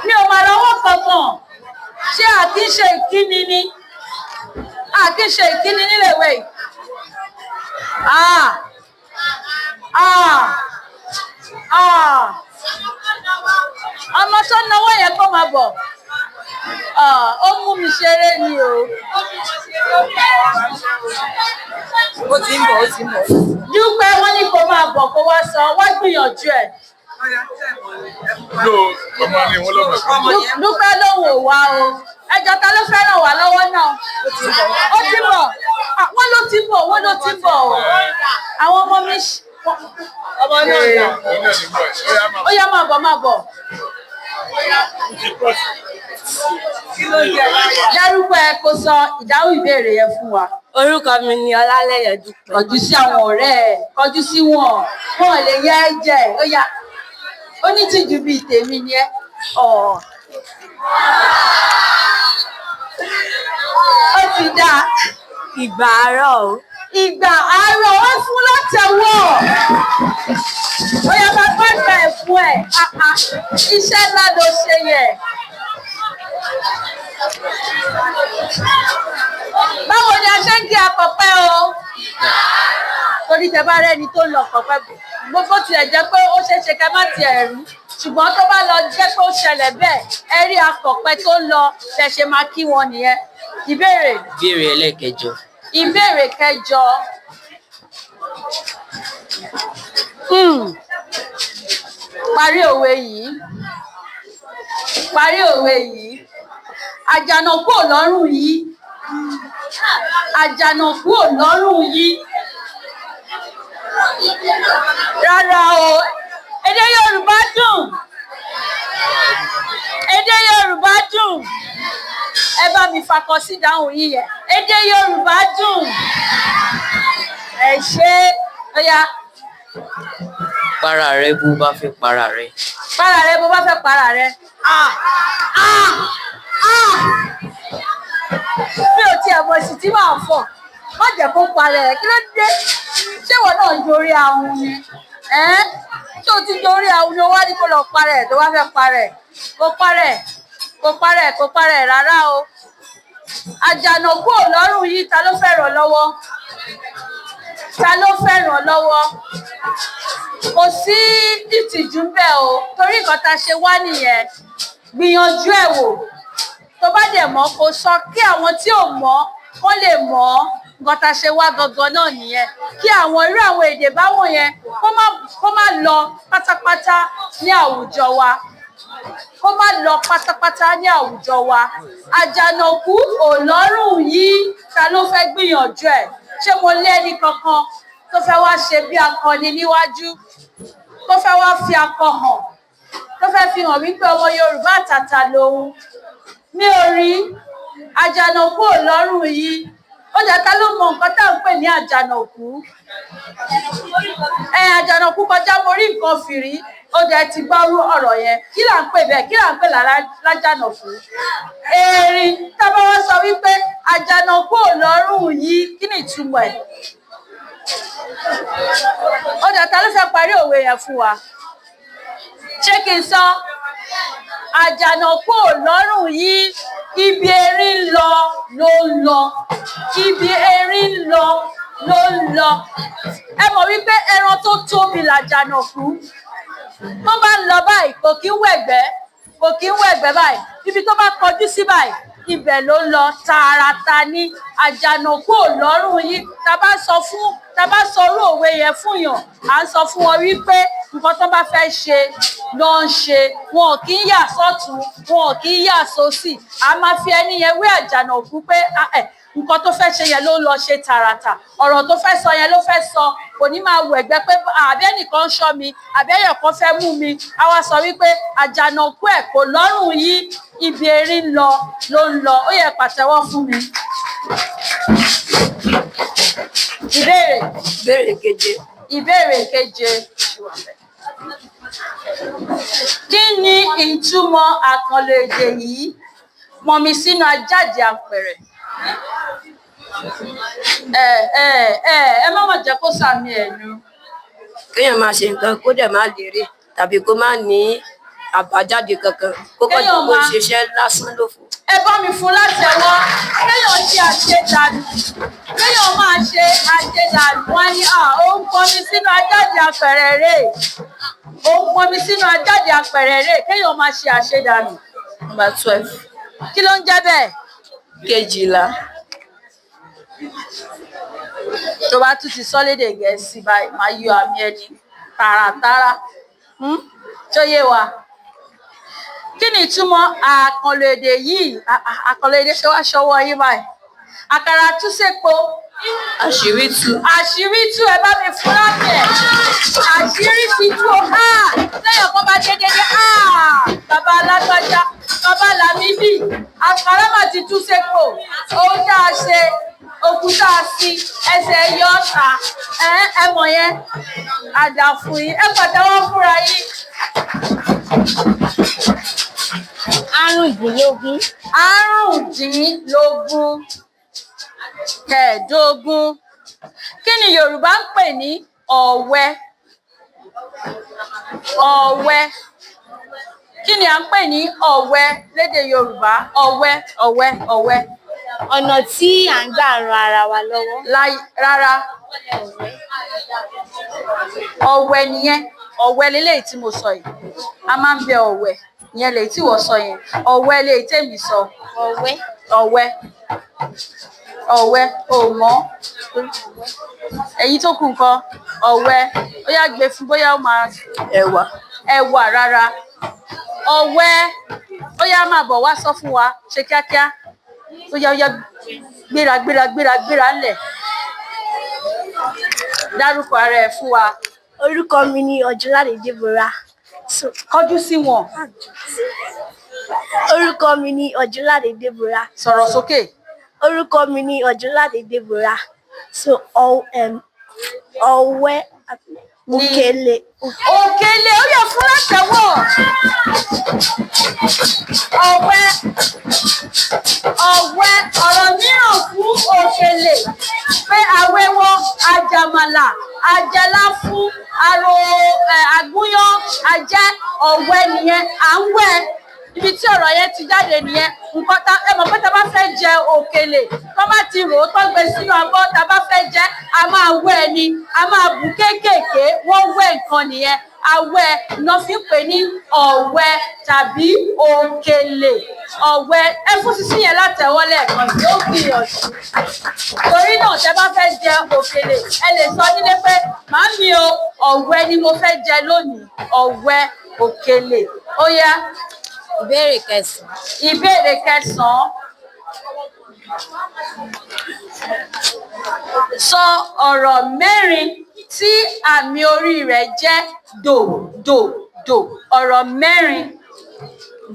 mi ò máa lọ́wọ́ kankan ṣé àkíṣe ìkíni ni àkíṣe ìkíni níléèwé yìí ọmọ tó náwó yẹn kó máa bọ̀ ó mú mi ṣeré ni o. Ó ti ń bọ̀. Dúpẹ́ wọ́n ní kó máa bọ̀ kó wá sọ wá gbìyànjú ẹ̀. Dúpẹ́ lòun ò wá o ẹjọ́ ta ló fẹ́ràn wá lọ́wọ́ náà ó ti bọ̀ wọ́n ló ti bọ̀ o àwọn ọmọ mi ọmọ náà dà ó yá máa bọ̀. Dárúkọ ẹ kó sọ ìdáhùn ìbéèrè yẹn fún wa. Orúkọ mi ni Ọlálẹ́yẹ Dúpẹ́. Kọjú sí àwọn ọ̀rẹ́ ẹ̀ kọjú sí wọn lè yẹ ẹ jẹ ó yá ó ní tìjú bíi tèmi ni ẹ ó ti dáa. Ìgbà àárọ̀ o. Ìgbà àárọ̀ wọ́n fún látẹ̀wọ̀ ó yá máa gbàgbà ẹ̀ fún ẹ̀ iṣẹ́ ńlá ló ṣe yẹ. Báwo ni a ṣe ń gé akọ̀pẹ o? Torí tẹ bá rẹ́ni tó lọ akọ̀pẹ gbogbo tilẹ̀ jẹ́ pé ó ṣeé ṣe ká má tiẹ̀ rí ṣùgbọ́n tó bá lọ jẹ́ pé ó ṣẹlẹ̀ bẹ́ẹ̀ ẹ rí akọ̀pẹ tó lọ tẹ ṣe máa kí wọn nìyẹn. Ìbéèrè ẹlẹ́kẹjọ. Ìbéèrè kẹjọ. Parí òwe yìí. Àjànàkú ò lọ́rùn yìí. Àjànàkú ò lọ́rùn yìí. Rárá o, èdè Yorùbá dùn. Èdè Yorùbá dùn. Ẹ bá mi fakọ sí ìdáhùn yìí yẹn. Èdè Yorùbá dùn. Ẹ ṣé ó yá. Para rẹ bó bá fẹ́ para rẹ. Para rẹ bó bá fẹ́ para rẹ. Mi ò tiẹ̀ mọ̀ sí tí màá fọ̀. Má jẹ́ kó parẹ́ ẹ̀ kí ló dé? Ṣé ìwọ náà jorí ahun ni? Ṣé o ti jorí ahun ni o wá ní kó lọ parẹ́ ẹ̀ tó wá fẹ́ parẹ́ ẹ̀? Kó parẹ́ ẹ̀ rárá o. Àjànàkú ò lọ́rùn yìí ta ló fẹ́ ràn lọ́wọ́? Ta ló fẹ́ ràn lọ́wọ́? Kò sí ìtìjú ńbẹ̀ o torí nǹkan tá a ṣe wá nìyẹn. Gbìyànjú ẹ̀ wò. Tó bá dẹ̀ mọ̀ kó sọ kí àwọn tí ò mọ̀ kó lè mọ̀ nǹkan tá a ṣe wá gangan náà nìyẹn. Kí àwọn irú àwọn èdè báwọn yẹn kó má lọ pátápátá ní àwùjọ wa. Kó má lọ pátápátá ní àwùjọ wa. Àjànàkú ò lọ́rùn yìí ta ló fẹ́ gbìyànjú ẹ̀? Ṣé mo lé ẹni kankan tó fẹ́ wá ṣe bí akọni níwájú? Tó fẹ́ wá fi akọ hàn? Tó fẹ́ fi hàn wípé ọmọ Yorùbá àtàtà lòun? Mi ò rí. Àjànàkú ò lọ́rùn yìí. Ó jà ta ló mọ nǹkan tá à ń pè ní àjànàkú? Àjànàkú kọjá mo rí nǹkan fìrí. Ó jẹ́ ti gbọ́rú ọ̀rọ̀ yẹn. Kí là ń pè bẹ́ẹ̀? Kí là ń pè lájànàkú? Erin tá bá wá sọ wípé àjànàkú ò lọ́rùn yìí kí ni ìtumọ̀ ẹ̀? Ó jà ta ló fẹ́ parí òwe yẹn fún wa? Ṣé kí n sọ? Àjànàkú ò lọ́rùn yìí ibi erin ń lọ ló ń lọ. Ibi erin ń lọ ló ń lọ. Ẹ mọ̀ wípé ẹran tó tóbi làjànàkú. Tó bá ń lọ báyìí kò kí ń wẹ̀gbẹ́ báyìí. Ibi tó bá kọjú sí báyìí ibẹ̀ ló ń lọ tààràtà ní. Àjànàkú ò lọ́rùn yìí. Tá bá sọ orú òwe yẹn fún yàn à ń sọ fún wọn wípé nǹkan tó bá fẹ́ ṣe ló ń ṣe. Wọn ò kí ń yà sọ́tún wọn ò kí ń yà sósì. A máa fi ẹni yẹn wé àjànàkú pé nǹkan tó fẹ́ ṣe yẹn ló lọ ṣe tààràtà ọ̀rọ̀ tó fẹ́ sọ yẹn ló fẹ́ sọ kò ní máa wọ ẹ̀gbẹ́ pé àbí ẹnìkan ń ṣọ́ mi àbí ẹ̀yọ̀ kan fẹ́ mú mi a wá sọ wípé àjànàkú ẹ̀ kò lọ́rùn yí ibi erin lọ ló ń lọ ó yẹ pàtẹ́wọ́ fún mi. ìbéèrè keje. ìbéèrè keje. Kí ni ìtumọ̀ àkànlò èdè yìí? Mọ̀mí sínú ajáde apẹ̀rẹ̀. Ẹ má mà jẹ́ kó sàmì ẹ̀nu. Kéèyàn máa ṣe nǹkan kó dẹ̀ má lérè tàbí kó má ní àbájáde kankan kó kàn jẹ́ kó ṣiṣẹ́ lásán lófo. Ẹ bá mi fún látẹ̀wọ́ kéèyàn ṣe àṣedànù kéèyàn máa ṣe àṣedànù wọn ni ó ń pọnmi sínú ajáde apẹ̀rẹ̀ rẹ̀ ó ń pọnmi sínú ajáde apẹ̀rẹ̀ rẹ̀ kéèyàn máa ṣe àṣedànù. Number 12. Kí ló ń jẹ́ bẹ́ẹ̀? Kejìlá. Tó bá tún ti sọ lédè Gẹ̀ẹ́sì báyìí máa yọ àmì ẹni tààràtàrà tó yé wa. Kí ni ìtumọ̀ àkànlò èdè yìí? Àkànlò èdè ṣe wá ṣọwọ́ yín báyìí. Àkàrà tú sépo. Àṣírí tú. Àṣírí tú ẹ bá mi fún lábẹ́. Àṣírí ti tú o. Lẹ́yìn ọ̀kan bá dé dédé. Bàbá alágbájá, bàbá Lámídì, àkàrà mà ti tú sépo. Ohun tá a ṣe, òkúta sí, ẹsẹ̀ yọ ọ̀tá. Ẹ mọ̀ yẹn. Àdàfún yín. Ẹ pàtẹ́wọ́ fúnra yín. Àrùndínlógún. Àrùndínlógún. Kẹẹ̀dógún. Kí ni Yorùbá ń pè ní ọ̀wẹ? Ọ̀wẹ. Kí ni à ń pè ní ọ̀wẹ lédè Yorùbá? Ọ̀wẹ, ọ̀wẹ, ọ̀wẹ. Ọ̀nà tí à ń gbà ran ara wa lọ́wọ́. Rárá. Ọ̀wẹ nìyẹn. Ọ̀wẹ leléyìí tí mo sọ yìí. A máa ń bẹ ọ̀wẹ. Ìyẹn lèyí tí wọ́n sọ yẹn. Ọ̀wẹ leléyìí tèmi sọ. Ọ̀wẹ. Ọ̀wẹ. Ọ̀wẹ ò mọ̀. Èyí tó kù nǹkan ọ̀wẹ ó yá gbé fún bóyá ó máa Ẹ̀wà. ẹ̀wà rárá. Ọ̀wẹ ó yá máa bọ̀ wá sọ fún wa ṣe kíákíá. Ó yá gbéra ńlẹ̀. Dárúkọ ara ẹ̀ fún wa. Orúkọ mi ni Ọ̀jọ́ládé Deborah. Kọjú sí wọn. Orúkọ mi ni Ọ̀jọ́ládé Deborah. Sọ̀rọ̀ sókè. Orúkọ mi ni Ọ̀jọ́ládé Deborah. So ọ̀wẹ òkèlè. Òkèlè ó yẹ fún látẹ̀wọ̀. Ọ̀wẹ ọ̀rọ̀ mìíràn fún òkèlè pé àwẹ̀wọ̀ àjàmàlà àjẹlá fún àrò àgúnyán àjẹ ọ̀wẹ nìyẹn à ń wẹ̀ ibi tí ọ̀rọ̀ yẹn ti jáde nìyẹn nǹkan ẹ mọ̀ pé tá a bá fẹ́ jẹ òkèlè tó bá ti rò ó tó gbé sínú abọ́ tá a bá fẹ́ jẹ a máa wẹ̀ ni a máa bù kéékèèké wọ́n wẹ̀ nǹkan nìyẹn awẹ iná fi ń pè ní ọ̀wẹ tàbí òkèlè ọ̀wẹ ẹ fún sísí yẹn látẹ̀wọ́ lẹ́ẹ̀kan tí ó gbìyànjú torí náà tẹ́ bá fẹ́ jẹ òkèlè ẹ lè sọ nílé pé màámi o ọ̀wẹ ni mo fẹ́ jẹ lónìí ọ̀wẹ òkèlè ó yá. Ìbéèrè kẹsàn-án. Ìbéèrè kẹsàn-án. Sọ ọ̀rọ̀ mẹ́rin tí àmì orí rẹ̀ jẹ́ dò dò dò ọ̀rọ̀ mẹ́rin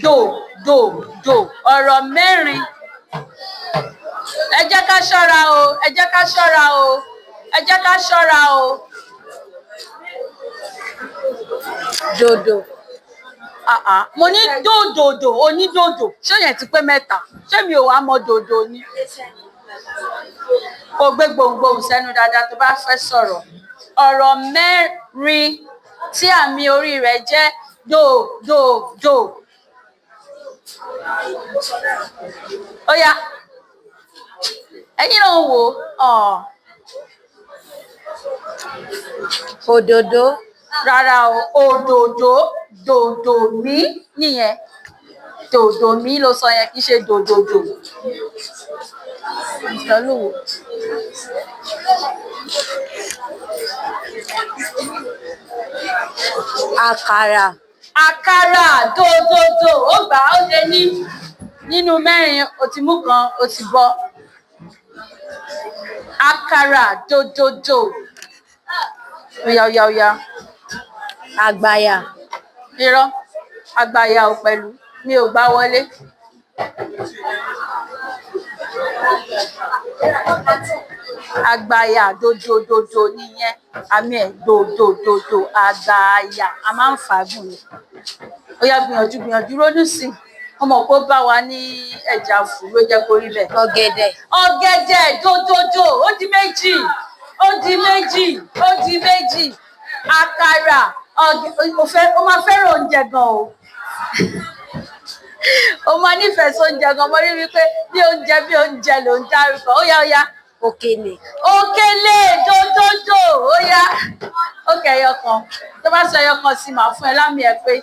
dò dò dò ọ̀rọ̀ mẹ́rin. Ẹ jẹ́ ká ṣọ́ra o ẹ jẹ́ ká ṣọ́ra o ẹ jẹ́ ká ṣọ́ra o. Dòdò. Mo ní dòdòdò onídòdò ṣé yẹn ti pé mẹ́ta ṣé mi ò wá mọ dòdò ni. Kò gbé gbohùngbohùn sẹ́nu dáadáa tó bá fẹ́ sọ̀rọ̀. Ọ̀rọ̀ mẹ́rin tí àmì orí rẹ̀ jẹ́ dò dò dò. Ó yá ẹ̀yin náà wò ó. Òdòdó. Rárá o òdòdó dòdò mí nìyẹn dòdò mí ló sọ yẹn kì í ṣe dòdòdò. Ìtọ́lùwò. Àkàrà. Àkàrà dòdòdò ó gbà ó lé ní nínú mẹ́rin ó ti mú kan ó ti bọ́. àkàrà dòdòdò. Oya. Àgbàyà. Irọ́, àgbàyà ò pẹ̀lú, mi ò gbá wọlé. Àgbàyà dòdòdòdò nìyẹn, àmì ẹ̀ dòdòdòdò àgbàyà, a máa ń fàágùn ni. Oya gbìyànjú ronú sí i. Ọmọ kó bá wa ní ẹja fù ló jẹ́ kó rí bẹ́ẹ̀. Ọ̀gẹ̀dẹ̀. Ọ̀gẹ̀dẹ̀ dòdòdò, ó di méjì. Àkàrà, ó máa fẹ́ràn oúnjẹ gan o. Ó máa nífẹ̀ẹ́ sí oúnjẹ gan, mo rí wípé bí oúnjẹ ló ń dárúkọ. Óyá. Òkèlè. Òkèlè dòdòdò, óyá. Ókè ẹyọkan, tó bá sọ ẹyọkan sí màá fún ẹ lámì ẹ pé.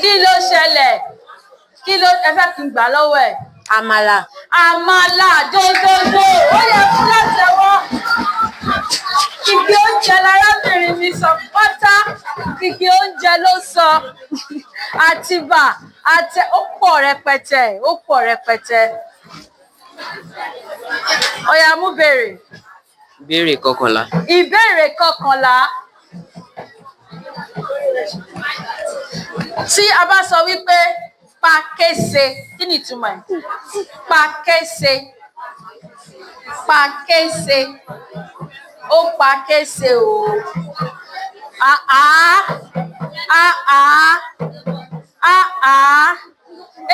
Kí ló ṣẹlẹ̀? Ẹ fẹ́ kí n gbà lọ́wọ́ ẹ̀? Àmàlà. Àmàlà dòdòdò, ó yẹ fún látẹ̀wọ́. Kìkì oúnjẹ lárábìnrin mi sọ pátá, kìkì oúnjẹ ló sọ. Àtìbà, ó pọ̀ rẹpẹtẹ. Ọ̀yá mú béèrè. Ìbéèrè 11. Ìbéèrè 11. Tí a bá sọ wípé pàkẹ́sẹ̀, kí ni ìtumọ̀ ẹ̀? Pàkẹ́sẹ̀. Ó pàkẹ́sẹ̀ o.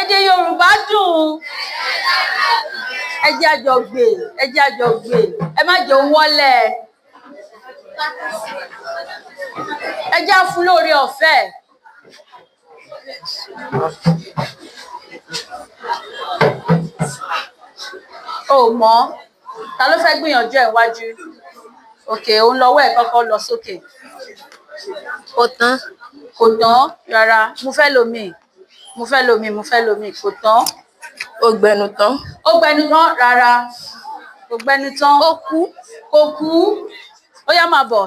Èdè Yorùbá dùn. Ẹ jẹ́ àjọ gbé. Ẹ má jẹ́ wọ́lẹ̀. Ẹ jẹ́ fún lórí ọ̀fẹ́. O mọ̀, ta ló fẹ́ gbìyànjú ẹ̀ wájú? Òkè, òun lọ́wọ́ ẹ̀ kọ́kọ́ lọ sókè. Kò tán. Rárá, mo fẹ́ lomi, kò tán. Ó gbẹnu tán. Rárá, kò gbẹnu tán. Kò kú. Ó yá máa bọ̀.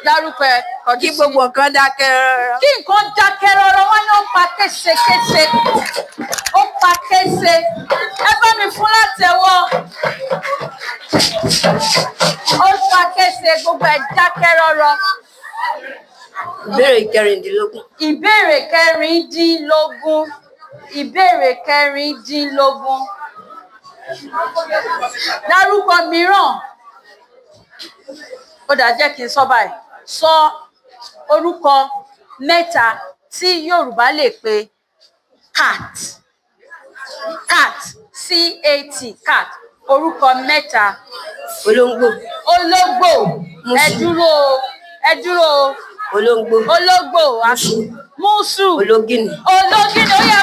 Dárúkọ ẹ. Kí gbogbo nǹkan dákẹ́ rọ́rọ́. Kí nǹkan dákẹ́ rọ́rọ́, wọ́n ní ó pa késekése. Ẹ bá mi fún látẹ̀wọ́. Ó pa kése, gbogbo ẹ̀ dákẹ́ rọ́rọ́. Ìbéèrè 13. Ìbéèrè 16. Dárúkọ mìíràn. Ó dà jẹ́ kí n sọ báyìí. Sọ orúkọ mẹ́ta tí Yorùbá lè pe cat. cat. Orúkọ mẹ́ta. Olóńgbò. Ẹ dúró. Olóńgbò. Músù. Ológìnì. Ó yẹ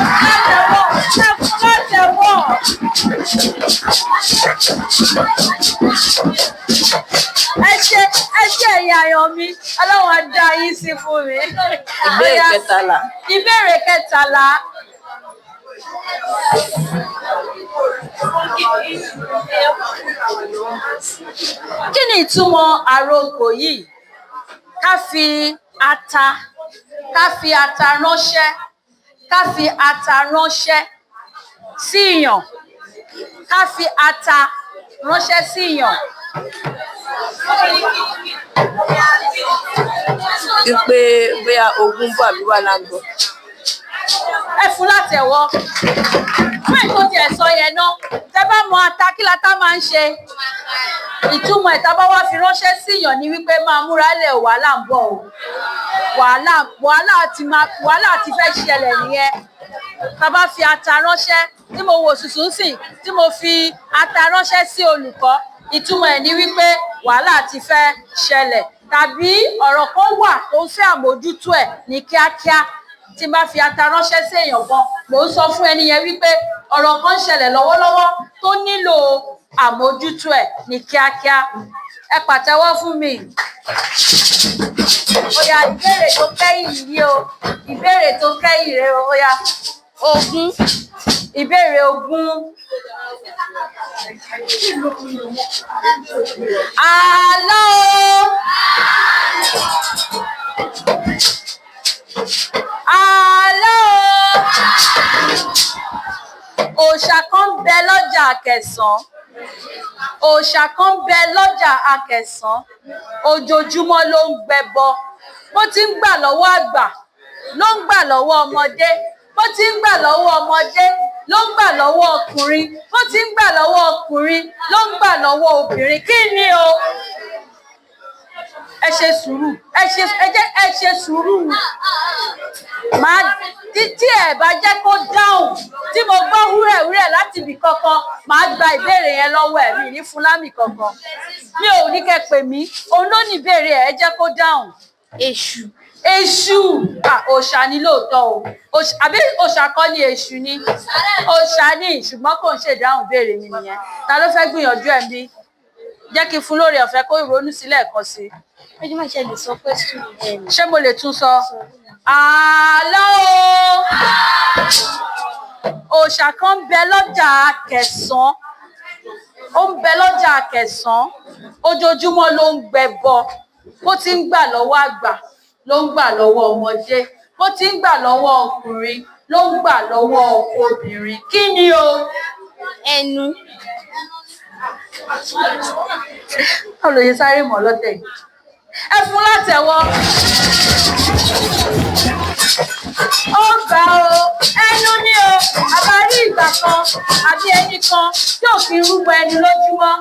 látẹ̀wọ́. Ẹ ṣe ẹ̀yà ayọ̀ mi, Ọlọ́run á dá yín sí fún mi. Ìbéèrè 13. Ìbéèrè 13. Kí ni ìtumọ̀ àrokò yìí? Ká fi ata ránṣẹ́ sí ìyàn. Wípé bóyá ogun bọ̀ àbí wà lágbọ̀. Ẹ fún látẹ̀wọ́. Fún ètò tí ẹ sọ yẹn náà, tẹ bá mọ ata, kí lata máa ń ṣe? Ìtumọ̀ ẹ̀ tá bá wá fi ránṣẹ́ sí ìyàn ni wípé máa múra lẹ̀, wàhálà ń bọ̀ o. Wàhálà ti fẹ́ ṣẹlẹ̀ nìyẹn. Tá bá fi ata ránṣẹ́, tí mo wò sùsùn sìn, tí mo fi ata ránṣẹ́ sí olùkọ́, ìtumọ̀ ẹ̀ ni wípé wàhálà ti fẹ́ ṣẹlẹ̀. Tàbí ọ̀rọ̀ kan wà tó ń fẹ́ àmójútó ẹ̀ ní kíákíá. Tí n bá fi ata ránṣẹ́ sí èèyàn kan, mò ń sọ fún ẹni yẹn wípé ọ̀rọ̀ kan ń ṣẹlẹ̀ lọ́wọ́lọ́wọ́ tó nílò àmójútó ẹ̀ ní kíákíá. Ẹ pàtẹ́wọ́ fún mi. Óyá, ìbéèrè tó kẹ́yìn yìí o. Ìbéèrè tó kẹ́yìn rèé o. Óyá. Ogún. Ìbéèrè 20. Àlọ́ o. Àlọ́ o. Òòṣà lọ́jà Akẹ̀sán. Òòṣà kan ń bẹ lọ́jà Akẹ̀sán. Ojoojúmọ́ ló ń gbẹbọ. Bó ti ń gbà lọ́wọ́ àgbà, ló ń gbà lọ́wọ́ ọmọdé. Bó ti ń gbà lọ́wọ́ ọmọdé, ló ń gbà lọ́wọ́ ọkùnrin. Bó ti ń gbà lọ́wọ́ ọkùnrin, ló ń gbà lọ́wọ́ obìnrin. Kí ni o? Ẹ ṣe sùúrù. Ẹ ṣe sùúrù. Tí ẹ bá jẹ́ kó dáhùn, tí mo gbọ́ wúrẹ̀wúrẹ̀ láti ibì kankan, màá gba ìbéèrè yẹn lọ́wọ́ ẹ̀, mi ní fún lámì kankan. Mi ò ní kẹ́ pè mí, òun ló ní ìbéèrè ẹ̀, ẹ jẹ́ kó dáhùn. Èṣù. Èṣù. Òòṣà ni lóòótọ́ o. Àbí òòṣà kọ́ ni èṣù ni? Òòṣà ni, ṣùgbọ́n kò ń ṣèdáhùn ìbéèrè mi nìyẹn. Ta ló fẹ́ gbìyànjú ẹ̀ bí? Jẹ́ kí n fún lórí ọ̀fẹ́ kó ìrònú sílẹ̀ kan sí. Ẹjọ́ máa ṣe lè sọ question ẹ̀. Ṣé mo lè tún sọ? Àlọ́ o. Òòṣà kan ń bẹ lọ́jà Akẹ̀sán. Ó ń bẹ lọ́jà Akẹ̀sán. Ojoojúmọ́ ló ń gbẹbọ. Bó ti ń gbà lọ́wọ́ àgbà, ló ń gbà lọ́wọ́ ọmọdé. Bó ti ń gbà lọ́wọ́ ọkùnrin, ló ń gbà lọ́wọ́ obìnrin. Kí ni o? Ẹnu. Báwo ló ṣe sáré mọ̀ lọ́tẹ̀ yìí? Ẹ fún látẹ̀wọ́. Ó gbà o. Ẹnu ni o. Àbá rí ìgbà kan àbí ẹni kan tí ò fi rúbọ ẹnu lójúmọ́.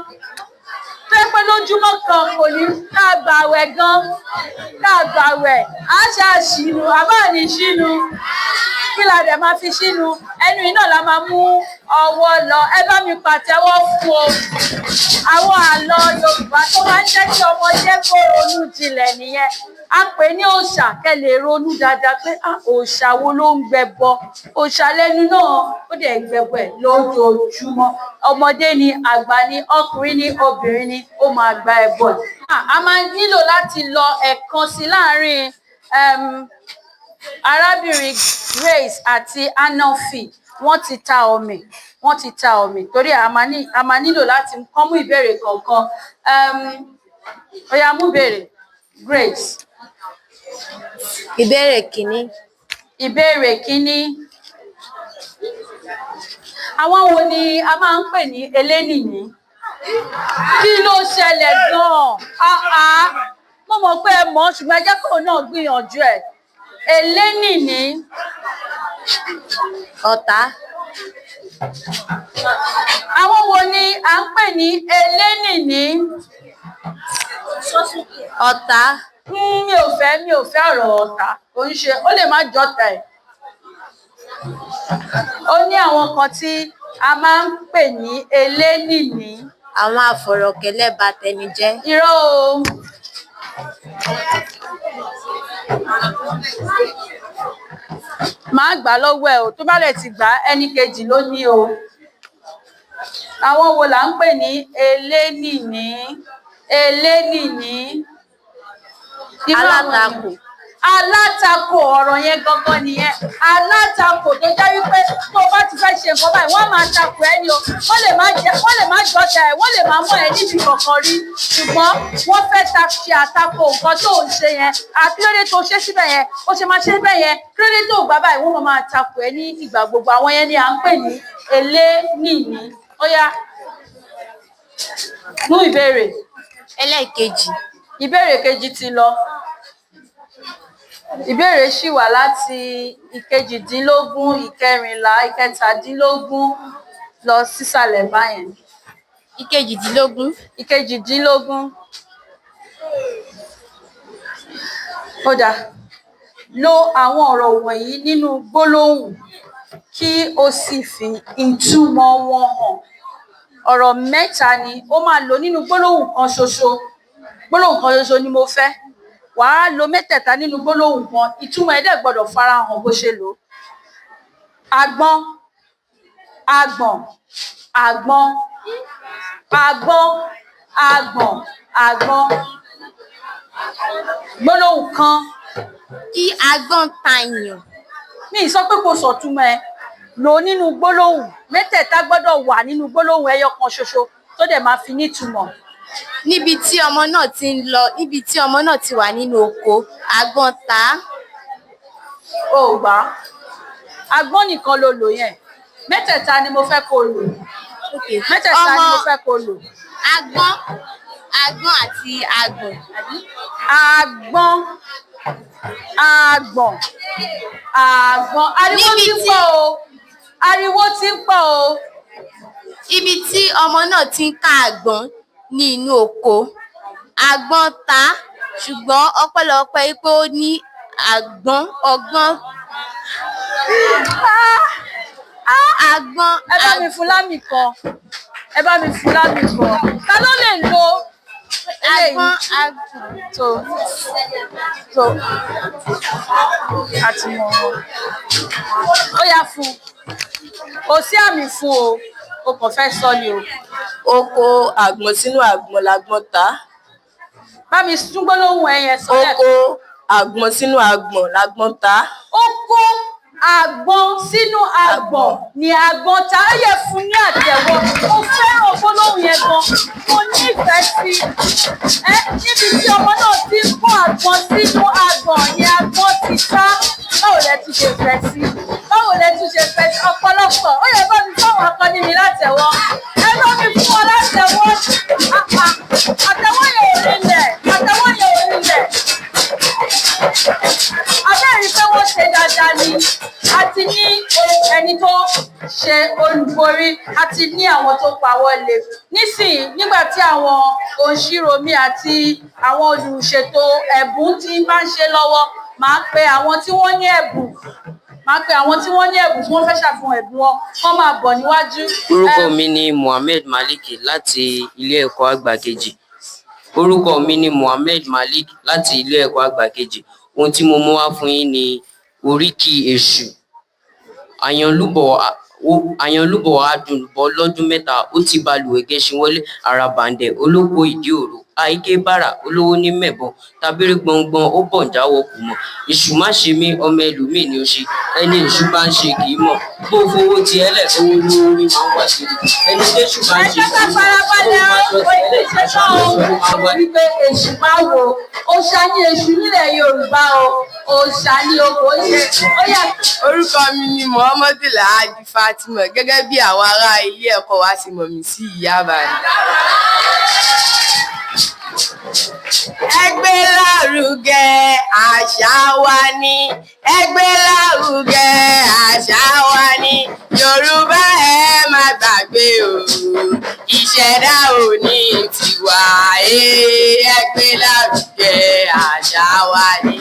Tó yẹ pé lójúmọ́ kan kò ní ká gbààwẹ̀ gan. Ká gbààwẹ̀. Á ṣàṣìnú. Àbá ní ṣínú. Kí la dẹ̀ máa fi ṣínú? Ẹnu yìí náà la máa mú ọwọ́ lọ. Ẹ bá mi pàtẹ́wọ́ fún o. Àwọn àlọ́ Yorùbá tó máa ń jẹ́ kí ọmọdé kó ronú jinlẹ̀ nìyẹn. A pè ní òòṣà kẹ́ lè ronú dáadáa pé òòṣà wo ló ń gbẹbọ. Òòṣà lẹ́nu náà ó dẹ̀ gbẹbọ ẹ̀ lójoojúmọ́. Ọmọdé ni, àgbà ni, ọkùnrin ni, obìnrin ni, ó máa gba ẹbọ ẹ̀. A máa nílò láti lọ ẹ̀kan sí láàárín arábìnrin Grace àti Anofi. Wọ́n ti ta ọ̀mì torí a máa nílò láti kọ́ mú ìbéèrè kọ̀ọ̀kan. Ó yá mú ìbéèrè Grace. Ìbéèrè kìíní. Ìbéèrè kìíní. Àwọn wo ni a máa ń pè ní elénìní? Kí ló ṣẹlẹ̀ gan-an? Mo mọ̀ pé ẹ mọ̀, ṣùgbọ́n ẹ jẹ́ kóun náà gbìyànjú ẹ̀. Elénìní. Ọ̀tá. Àwọn wo ni à ń pè ní elénìní? Ọ̀tá. Mi ò fẹ́ ọ̀rọ̀ ọ̀tá. Kò ń ṣe, ó lè má jọ̀tá ẹ̀. Ó ní àwọn kan tí a máa ń pè ní elénìní. Àwọn afọ̀rọ̀kẹ́lẹ́ bà tẹni jẹ́. Irọ́ o. Màá gbà lọ́wọ́ ẹ o. Tó bá lè ti gbà, ẹni kejì ló ní o. Àwọn wo là ń pè ní elénìní? Elénìní. Alátakò. Alátakò, ọ̀rọ̀ yẹn gangan nìyẹn. Alátakò tó jẹ́ wípé tó bá ti fẹ́ ṣe nǹkan báyìí, wọ́n máa takò ẹ́ ni o. Wọ́n lè má jọ́ta ẹ̀, wọ́n lè má mọ̀ ẹ́ níbi kankan rí. Ṣùgbọ́n wọ́n fẹ́ ṣe àtakò nǹkan tó ń ṣe yẹn. Kílódé tó ṣe síbẹ̀ yẹn, ó ṣe máa ṣe bẹ́ẹ̀ yẹn. Kílódé tó gbà báyìí, wọ́n máa takò ẹ́ ní ìgbà gbogbo. Àwọn yẹn ni à ń pè ní elénìní. Ó yá, mú ìbéèrè. Ẹlẹ́ẹ̀kejì. Ìbéèrè kejì ti lọ. Ìbéèrè ṣì wà láti ìkejìdínlógún, ìkẹrìnlá, ìkẹtàdínlógún lọ sísàlẹ̀ báyẹn. Ìkejìdínlógún. Ìkejìdínlógún. Ó dáa. Lo àwọn ọ̀rọ̀ wọ̀nyí nínú gbólóhùn kí o sì fi ìtumọ̀ wọn hàn. Ọ̀rọ̀ mẹ́ta ni ó máa lò nínú gbólóhùn kan ṣoṣo. Gbólóhùn kan ṣoṣo ni mo fẹ́. Wàá lo mẹ́tẹ̀ẹ̀ta nínú gbólóhùn kan. Ìtumọ̀ ẹ̀ dẹ̀ gbọ́dọ̀ farahàn bó ṣe lò. Agbọ́n, agbọ̀n, àgbọn, agbọ́n, agbọ̀n, àgbọn. Gbólóhùn kan. Kí agbọ́n ta èèyàn. Mi ì sọ pé kò sọ̀túnmọ̀ ẹ. Lò nínú gbólóhùn. Mẹ́tẹ̀ẹ̀ta gbọ́dọ̀ wà nínú gbólóhùn ẹyọ kan ṣoṣo tó dẹ̀ máa fi nítumọ̀. Níbi tí ọmọ náà ti wà nínú oko, agbọ́n ta. O gbà. Agbọ́n nìkan ló lò yẹn. Mẹ́tẹ̀ẹ̀ta ni mo fẹ́ kó lò. Mẹ́tẹ̀ẹ̀ta ni mo fẹ́ kó lò. Agbọ́n àti àgbọ̀n. Àgbọ̀n. Ariwo ti ń pọ̀ o. Ariwo ti ń pọ̀ o. Ibi tí ọmọ náà ti ń ká àgbọ̀n ní inú oko. Àgbọ̀n ta ṣùgbọ́n ọpẹ́lọpẹ́ pé ó ní ọgbọ́n. Àgbọ̀n. Ẹ bá mi fún lámì kan. Ta ló lè lo Àgbọ̀n. tó àti mọ̀ wọn. Ó yá fún. Kò sí àmì fún o. O kàn fẹ́ sọ ni o. Oko àgbọ̀n sínú àgbọ̀n làgbọ̀n ta. Bá mi tún gbólóhùn ẹyẹn sọ lẹ́ẹ̀kan. Oko àgbọ̀n sínú àgbọ̀n làgbọ̀n ta. Oko àgbọ̀n sínú àgbọ̀n ni àgbọ̀n ta. Ó yẹ fún ní àtẹ́wọ́. Mo fẹ́ràn gbólóhùn yẹn gan. Mo nífẹ̀ẹ́ sí. Níbi tí ọmọ náà ti ń kó àgbọ̀n sínú àgbọ̀n ni àgbọ̀n ti ta. Báwo lẹ tún ṣe fẹ́ sí? Ọ̀pọ̀lọpọ̀. Ó yẹ bá mi fáwọn akọni mi látẹ̀wọ́. Ẹ bá mi fún wọn látẹ̀wọ́. Àtẹ̀wọ́ yẹn ò rinlẹ̀. Abẹ́rẹ́ pé wọ́n ṣe dáadáa ni. A ti ní ẹni tó ṣe olùborí, a ti ní àwọn tó pawọ́lé. Nísìnyí, nígbà tí àwọn òǹṣìròmí àti àwọn olùṣètò ẹ̀bùn ti bá ń ṣe lọ́wọ́, máa pe àwọn tí wọ́n ní ẹ̀bùn tí wọ́n fẹ́ ṣàfihàn ẹ̀bùn wọn, wọ́n máa bọ̀ níwájú. Orúkọ mi ni Mohammed Malik láti ilé ẹ̀kọ́ àgbà kejì. Ohun tí mo mú wá fún yín ni oríkì èṣù. Àyànlúbọ̀ adùnbọ̀ lọ́dún mẹ́ta, ó ti balùwẹ̀ gẹṣin wọlé, àràbàǹdẹ̀ olóko ìdí òro, àìké bára olówó ní mẹ̀bọ, tàbírí gbọngbọn ó bọ̀ ń jáwọ́ kù mọ́. Èṣù má ṣe mí, ọmọ ẹlòmíì ni ó ṣe, ẹni èṣù bá ń ṣe kì í mọ̀. Bó fowó ti ẹlẹ̀ owó lórí máa ń wá sí i. Ẹni tẹ́ṣù bá ń ṣe kì í mọ̀. Wípé èṣù máa wò òòṣà ní èṣù nílẹ̀ Yorùbá o, òòṣà ní oko ṣe. Ó yà. Orúkọ mi ni Muhammadu Lahadi Fatima, gẹ́gẹ́ bí àwọn ará ilé ẹ̀kọ́ wa sì mọ̀ mí sí Ìyá Ìbàdàn. Ẹgbẹ́ lárugẹ àṣà wa ni, ẹgbẹ́ lárugẹ àṣà wa ni, Yorùbá ẹ má gbàgbé o, ìṣẹ̀dá òní tiwa, ẹgbẹ́ lárugẹ àṣà wa ni.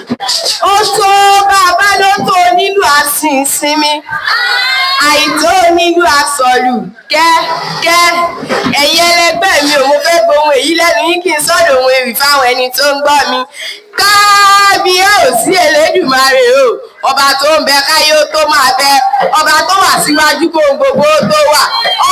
Ó tó bàbá ló tó nílùú àsìnsinmi, àìtó nílùú àsọlù kẹ́kẹ́. Ẹ̀yin ẹlẹgbẹ́ mi ò, mo fẹ́ gbohun èyí lẹ́nu yín kí n sọ́dọ̀ ohun ewì fáwọn ẹni tó ń gbọ́ mi. Kábíyèsí Elédùmarè o, ọba tó ń bẹ káyé ó tó máa bẹ, ọba tó wà síwájú kó gbogbo ó tó wà,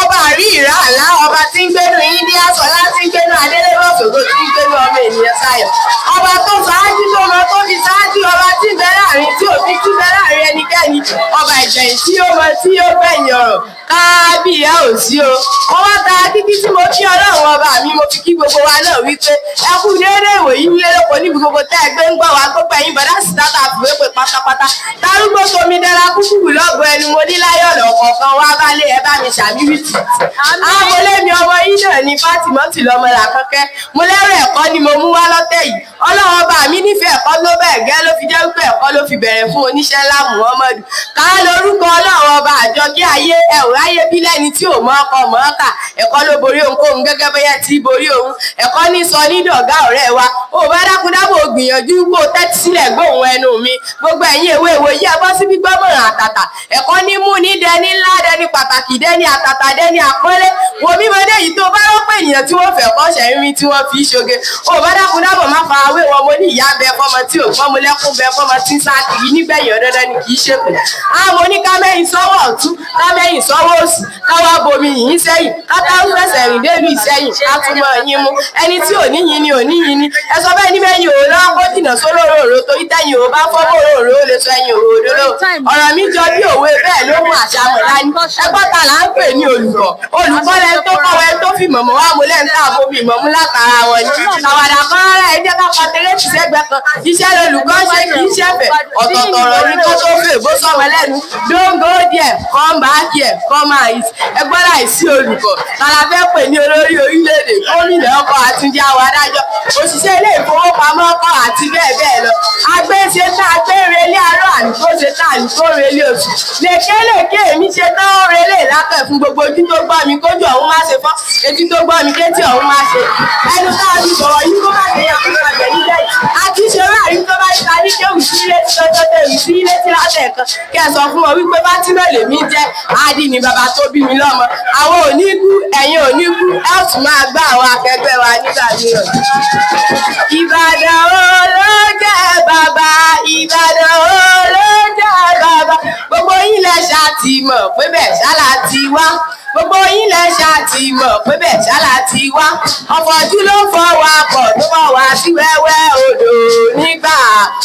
ọba rí ìrànlá, ọba tí ń gbénu India Sọlá, tí ń gbénu Adélébọ̀sògo, tí ń gbénu ọmọ ènìyàn Sayọ̀, ọba tó ṣáájú tó mọ tó fi ṣáájú, ọba tí ń bẹ láàrin tí ò fi tú bẹ láàrin ẹnikẹ́ni, ọba ìgbẹ̀yìn tí ó mọ tí ó gbẹ̀yìn ọ̀rọ̀. Kábíyèsí o, mo wá ta kíkí tí mo kí Ọlọ́run ọba mi, mo fi kí gbogbo wa náà wípé ẹ kú déédé ìwòyí nílé lóko níbi gbogbo tẹ́ ẹ gbé ń gbọ́ wa, gbogbo ẹ̀yin bọ̀dá sì dáta àfìwé pé pátápátá. Tarúgbó tomi dára kúkúrú lọ́gbọ̀n ẹni mo ní láyọ̀ lọ́kọ̀ọ̀kan wá bálé ẹ bá mi ṣàmìwì tì. Àmọ́lẹ́mi ọmọ yín náà ni Fátímọ́tì lọ́mọ Làkọ́kẹ́. Mo lérò ẹ̀kọ́ ni mo mú wá lọ́tẹ̀ yìí. Ọlọ́run ọba mi nífẹ̀ẹ́ ẹ̀kọ́ ló bẹ́ẹ̀ gẹ́ ló fi jẹ́ wípé ẹ̀kọ́ ló fi bẹ̀rẹ̀ fún oníṣẹ́ ńlá Muhammadu. Ká lórúkọ Ọlọ́run ọba àjọkẹ́ ayé ẹ̀wọ̀ ayé bí lẹ́ni tí ò mọ̀ ọkọ mọ̀ ọ́kà. Ẹ̀kọ́ ló borí ohunkóhun gẹ́gẹ́ bóyá tí borí òun. Ẹ̀kọ́ ní sọ ní dọ̀gá ọ̀rẹ́ wa. Ó bá dákúndábò gbìyànjú kó tẹ́tí sílẹ̀ gbóhùn ẹnu mi. Gbogbo ẹ̀yin èwe ìwòye ẹ bọ́ sí gbígbọ́mọ̀ràn àtàtà. Ẹ̀kọ́ ní mú ní dẹni ńlá, dẹni pàtàkì, dẹni àtàtà, dẹni àpọ́nlé. Wo mímọdé yìí tó bá rọ́pò ènìyàn tí wọ́n fẹ́ kọ́ ṣẹ̀rí tí wọ́n fi ṣoge. Ó bá dákúndábò má fa awé wọn, mo ní ìyá bẹ fọmọ tí ò fọmọ lẹ́kún bẹ fọmọ tí ń sá kiri nígbẹ̀yìn ọ̀dọ́dọ́ ni kì í ṣe pé. Àwọn oní kámẹ́yìn sọ́wọ́ ọ̀tún, kámẹ́yìn sọ́wọ́ òsì, káwá bomi yìí sẹ́yìn, kátàrú fẹsẹ̀ rìn débi ìsẹ́yìn, átúmọ̀ yín mú. Ẹni tí ò níyìn ni ò níyìn ni. Ẹ sọ bẹ́ẹ̀ ní mẹ́yìn òun lọ́wọ́ kó dìnà sólóró torí tẹ́yìn ò bá fọ́mọ́ òróró ó lè sọ ẹyin òróró. Ọ̀rọ̀ mi jọ bí òwe bẹ́ẹ̀ ló mú àṣà mọ̀ dání. Ẹgbọ́n ta là ń pè ní olùkọ́. Olùkọ́ lẹ tó kọ́ wẹ tó fi mọ̀mọ́ wá mo lẹ́nu tá àbò mi mọ̀mú látara wọn ni àwàdà kan rárá ẹ jẹ́ ká pàtẹ́rẹ́ ti sẹ́gbẹ́ kan iṣẹ́ lolùkọ́ ṣe kì í ṣẹ̀fẹ̀ ọ̀tọ̀ọ̀tọ̀ ọ̀rọ̀ ní kó tó fè bó sọ̀rọ̀ lẹ́nu don't go there come back here come and eat ẹgbọ́n láìsí olùkọ́ tàlà fẹ́ pè ní olórí orílẹ̀-èdè gómìnà ọkọ̀ àtúndí àwọn adájọ́ òṣìṣẹ́ ilé ìfowópamọ́ ọkọ̀ àti bẹ́ẹ̀ bẹ́ẹ̀ lọ agbéṣe tá a gbé relé arọ́ àníkó ṣe tá àníkó relé oṣù lèkélèké èmi ṣe tán ó relé lákẹ́ fún gbogbo ojú tó gbọ́ mi kójú ọ̀hún má ṣe fọ́ etí tó gbọ́ mi kétí ọ̀hún má ṣe ẹnu tá a fi bọ̀wọ̀ yìí kó má kéèyàn fún ọ̀gbẹ̀ nílẹ̀ yìí àti ìṣòro àrí tó bá ta ní kéwì sí ilé tí lọ́jọ́ tẹ̀wì sí ilé tí látẹ̀ kan kí ẹ sọ fún wọn wípé Fátímà lèmi jẹ́ adi ni bàbá tó bí mi lọ́mọ àwọn ò ní kú ẹ̀yin ò ní kú ẹ ó tún máa gbá àwọn akẹgbẹ́ wa nígbà mìíràn. Ìbàdàn ó ló jẹ́ bàbá Ìbàdàn ó ló jẹ́ bàbá gbogbo yín lẹ ṣáà ti mọ̀ pé bẹ́ẹ̀ ṣáà ti wá gbogbo yín lẹ ṣáà ti mọ̀ pé bẹ́ẹ̀ ṣáà ti wá ọ̀pọ̀jù ló fọwọ́ pọ̀ tó bọ̀ wá sí wẹ́wẹ́ odò nígbà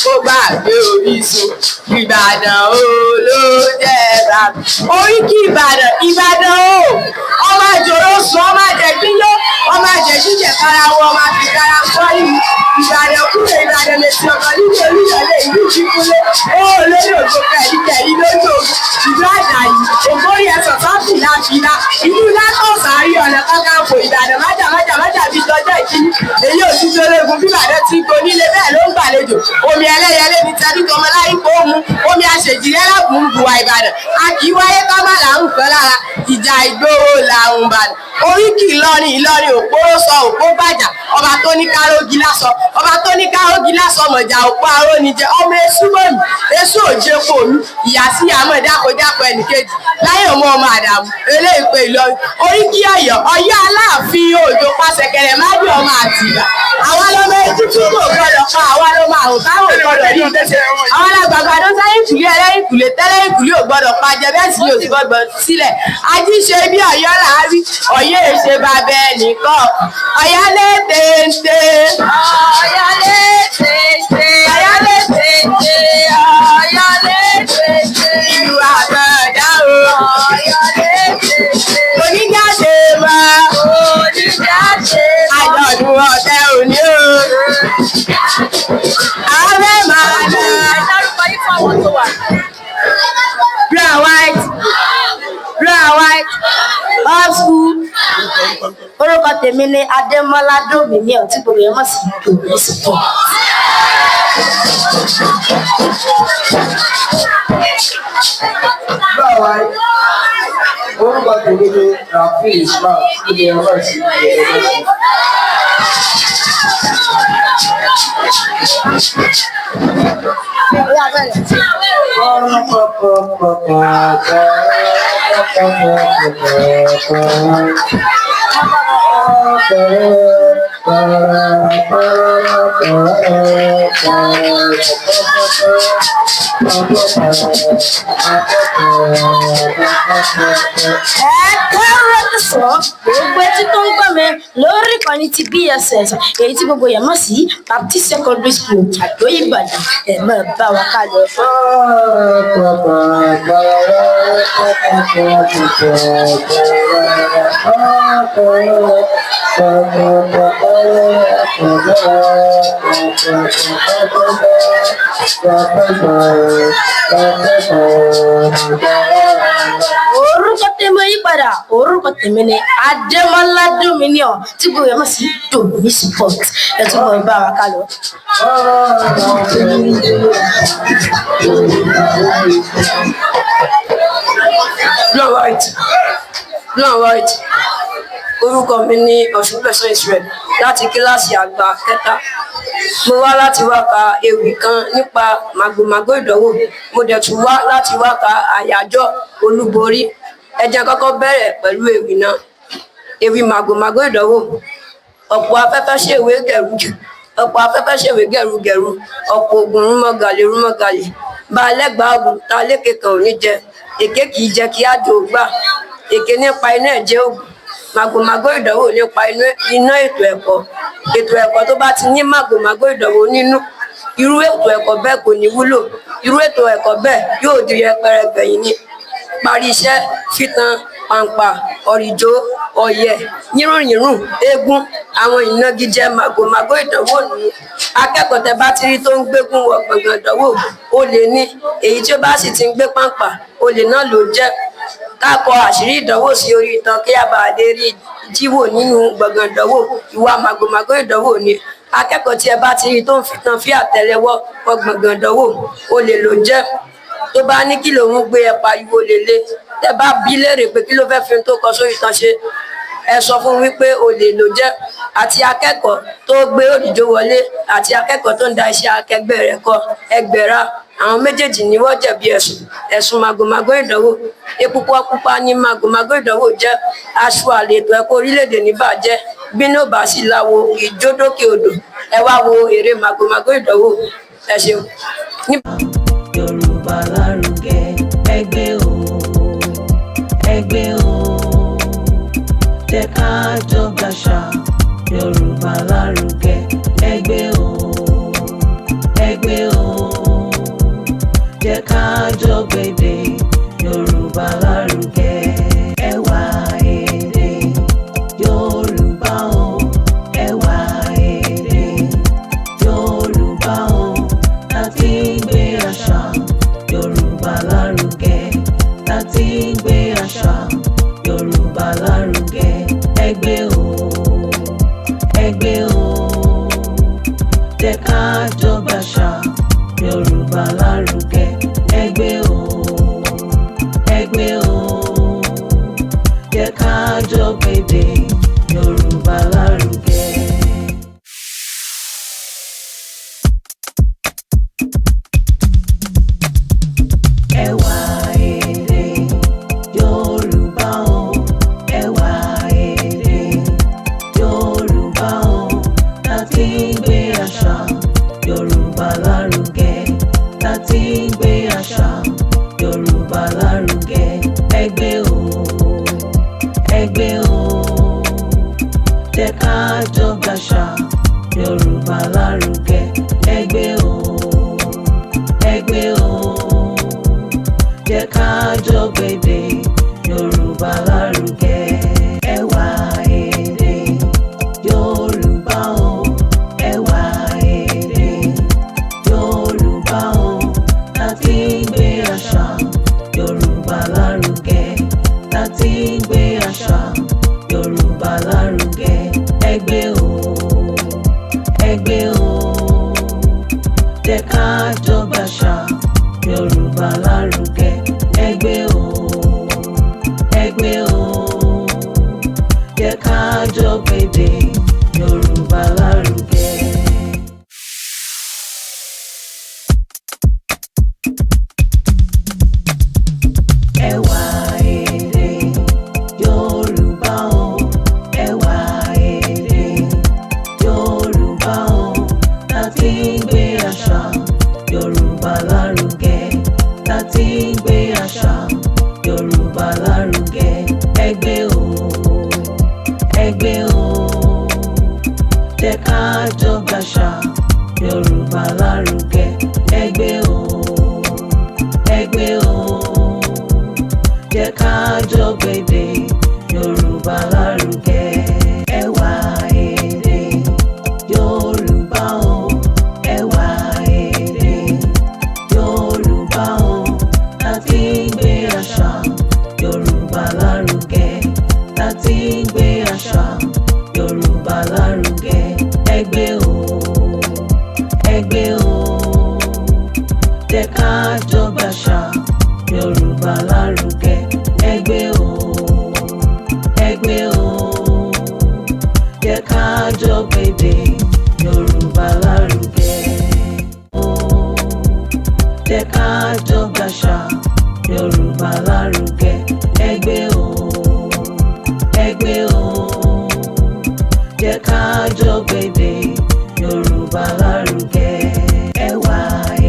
tó gbàgbé orísun Ìbàdàn ó ló jẹ́ bàbá oríkì Ìbàdàn Ìbàdàn ó ọmọ àjòrò sùn ọmọ àjẹgbíyó ọmọ àjẹjíjẹ kára wọn ọmọ àfikàrà pọ́lì Ìbàdàn kúrò Ìbàdàn lè ti ọ̀gá nínú olúyọlé ìlú ìdíkúlé ó lórí òjò kẹ̀líkẹ̀lí lójú ògùn ìlú Àjàyí ògbórí ẹ̀sọ̀ sọ́ọ̀tì láfilá ìlú látọ̀sàárì ọ̀nà Kakanfò Ìbàdàn májà bíi tọjọ́ ìkíní èyí ò tún lóregun bí Ìbàdàn ti ń go nílé bẹ́ẹ̀ ló ń gbàlejò omi ẹlẹ́yẹlé ní tẹ́lú tọmọ láyé kó mu omi àṣejìrẹ́ lábùú bùwà Ìbàdàn a kì í wáyé ká má làárùn kan lára ìjà ìgboro làrùn Ìbàdàn oríkì Ìlọrin òpóró sọ òpó bàjà ọba tó ní kárógi lásọ ọba tó ní kárógi lásọ mọ̀jà òpó arónijẹ ọmọ èṣù mọ̀mí èṣù òjé kò mí ìyá sí àmọ́ ìdákojàpọ̀ ẹnìkejì láyé ọmọ àdàmú eléyìí pé Ìlọrin oríkì Ọ̀yọ́ Aláàfin Òjó pàṣẹkẹrẹ májú ọmọ Àtìbà àwa lọmọ etí tí kò gbọdọ̀ pa àwa lọmọ àrùn táwọn gbọdọ̀ rí ìgbésẹ̀ àwọn alágbàgbà tó sẹ́yìn kùlé ẹlẹ́yìn kùlé tẹ́lẹ́yìn kùlé ò gbọdọ̀ pa jẹ bẹ́ẹ̀ sì ni òsì gbọdọ̀ sílẹ̀ ají ṣe bí Ọ̀yọ́ làárí Ọ̀yọ́ èṣe bàbá ẹnìkan Ọ̀yọ́ lé téńté Ọ̀yọ́ lé téńté Ọ̀yọ́ lé téńté Ọ̀yọ́ lé téńté ìlú àgbàdá o Ọ̀yọ́ lé téńté oníjáde máa oníjáde àjọ̀dún ọ̀tẹ̀ òní o ààrẹ máa lọ. Dárúkọ yìí fún àwọn tó wà. Blue and white old school orúkọ tèmi ni Adémọ́lá Dòmíní tí gbogbo yẹn mọ̀ sí Dòmíní sùpọ̀. Orúkọ tèmi ni Rafi Ismail tí gbogbo yẹn mọ̀ sí gbogbo etí tó ń gbọ́ mi lórí ìkànnì ti BSS èyí tí gbogbo yẹn mọ̀ sí Baptist Secondary School Àdó Ìbàdàn ẹ̀ máa bá wa ká lọ. Orúkọ tèmi yí padà orúkọ tèmi ni Adémọ́lá Dòmíní tí gbogbo yẹn mọ̀ sí Dòmíní Sport ẹ̀ tún bọ̀ bá wa ká lọ. Blue and white orúkọ mi ní Ọ̀ṣunpẹ̀sán Israel láti kíláàsì àgbà kẹta mo wá láti wá ka ewì kan nípa màgòmágó ìdánwò mo dẹ̀ tún wá láti wá ka àyájọ́ olúborí ẹ jẹ́ kọ́kọ́ bẹ̀rẹ̀ pẹ̀lú ewì náà ewì màgòmágó ìdánwò ọ̀pọ̀ afẹ́fẹ́ ṣèwé gẹ̀rúgẹ̀rú ọ̀pọ̀ afẹ́fẹ́ ṣèwé gẹ̀rúgẹ̀rú ọ̀pọ̀ ògùn rúmọ̀gàlè bá a lẹ́gbàá ògùn tá a lékè kan ò ní jẹ èké kì í jẹ kí á dò gbà èké nípa iná ẹ̀jẹ̀ ògùn màgòmágó ìdánwò nípa iná ètò ẹ̀kọ́ tó bá ti ní màgòmágó ìdánwò nínú irú ètò ẹ̀kọ́ bẹ́ẹ̀ kò ní wúlò irú ètò ẹ̀kọ́ bẹ́ẹ̀ yóò di yẹpẹrẹ gbẹ̀yìn ni parí iṣẹ́ fitan pàǹpà ọ̀rìjó ọ̀yẹ̀, yírùnyírùn, eégún, àwọn ìnagijẹ màgòmágó ìdánwò ní. Akẹ́kọ̀ọ́ tẹ bá ti rí tó ń gbégún wọ gbọ̀ngàn ìdánwò, olè ní. Èyí tí ó bá sì ti ń gbé pàǹpà, olè náà ló jẹ́. Ká kọ àṣírí ìdánwò sí orí ìtàn kí a bá lè rí jíwò nínú gbọ̀ngàn ìdánwò. Ìwà màgòmágó ìdánwò ni. Akẹ́kọ̀ọ́ tí ẹ bá ti rí tó ń fi tan fí àtẹ́lẹwọ́ wọ gbọ̀ngàn ìdánwò, olè ló jẹ́. Tó bá ní kí lòun gbé ẹ pariwo lélẹ̀, tẹ bá bí léèrè pé kí ló fẹ́ fi tó kọ sórí ìtàn ṣe, ẹ sọ fún wípé olè ló jẹ́. Àti akẹ́kọ̀ọ́ tó gbé òdìjọ wọlé àti akẹ́kọ̀ọ́ tó ń da iṣẹ́ akẹgbẹ́ rẹ̀ kọ ẹgbẹ̀ra, àwọn méjèèjì ni wọ́n jẹ̀bi ẹ̀sùn màgòmágó ìdánwò. Epo pupa ni màgòmágó ìdánwò jẹ́. Aṣọ àlè ètò ẹ̀kọ́ orílẹ̀-èdè ní bàjẹ́. Bínú bá sì láwo ìjódókè odò. Ẹ wá wo èrè màgòmágó ìdánwò. Ẹ ṣeun. Yorùbá lárugẹ, ẹgbẹ́ o, ẹgbẹ́ o, jẹ́ ká jọ gbàṣà. Yorùbá lárugẹ, ẹgbẹ́ o, ẹgbẹ́ o, jẹ́ ká jọ gbèdé. Yorùbá lárugẹ, ẹwà èdè Yorùbá o, ẹwà èdè Yorùbá o, láti gbé àṣà Yorùbá lárugẹ, láti gbé àṣà Yorùbá lárugẹ, ẹgbẹ́ o, ẹgbẹ́ o, jẹ́ ká jọ gbàṣà Yorùbá lárugẹ, ẹgbẹ́ o, ẹgbẹ́ o, jẹ́ ká jọ gbèdé Yorùbá lárugẹ. Ẹwà èdè Yorùbá o, ẹwà èdè Yorùbá o, láti gbé àṣà Yorùbá lárugẹ, láti gbé àṣà Yorùbá lárugẹ, ẹgbẹ́ o, ẹgbẹ́ o, jẹ́ ká jọ gbàṣà Yorùbá lárugẹ, ẹgbẹ́ o, ẹgbẹ́ o, jẹ́ ká jọ gbèdé Yorùbá lárugẹ. Ẹwà èdè Yorùbá o, ẹwà èdè Yorùbá o, láti gbé àṣà Yorùbá lárugẹ, láti gbé àṣà Yorùbá lárugẹ, ẹgbẹ́ o, ẹgbẹ́ o, jẹ́ ká jọ gbàṣà Yorùbá lárugẹ, ẹgbẹ́ o, ẹgbẹ́ o, jẹ́ ká jọ gbèdé Yorùbá lárugẹ. Ẹwà èdè Yorùbá o, ẹwà èdè Yorùbá o, láti gbé àṣà Yorùbá lárugẹ, láti gbé àṣà Yorùbá lárugẹ, ẹgbẹ́ o, ẹgbẹ́ o, jẹ́ ká jọ gbàṣà Yorùbá lárugẹ, ẹgbẹ́ o, ẹgbẹ́ o, jẹ́ ká jọ gbèdé Yorùbá lárugẹ. Ẹwà èdè Yorùbá o, ẹwà èdè Yorùbá o, láti gbé àṣà Yorùbá lárugẹ, láti gbé àṣà Yorùbá lárugẹ, ẹgbẹ́ o, ẹgbẹ́ o, jẹ́ ká jọ gbàṣà Yorùbá lárugẹ, ẹgbẹ́ o, ẹgbẹ́ o, jẹ́ ká jọ gbèdé Yorùbá lárugẹ. Jẹ́ ká jọ gbàṣà Yorùbá lárugẹ, ẹgbẹ́ o, ẹgbẹ́ o, jẹ́ ká jọ gbèdé Yorùbá lárugẹ. Ẹwà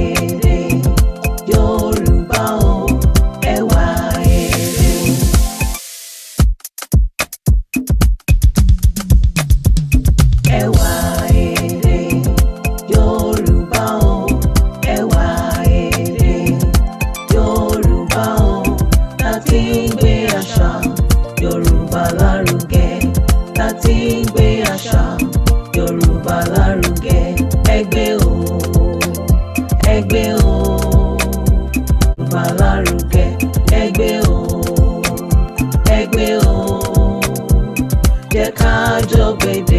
èdè Yorùbá o, ẹwà èdè. Ẹwà èdè Yorùbá o, ẹwà èdè Yorùbá o, láti gbé àṣà Yorùbá lárugẹ. tí ń gbé àṣà Yorùbá lárugẹ. Ẹgbẹ́ o, ẹgbẹ́ o, Yorùbá lárugẹ. Ẹgbẹ́ o, ẹgbẹ́ o, jẹ́ ká jọ gbé.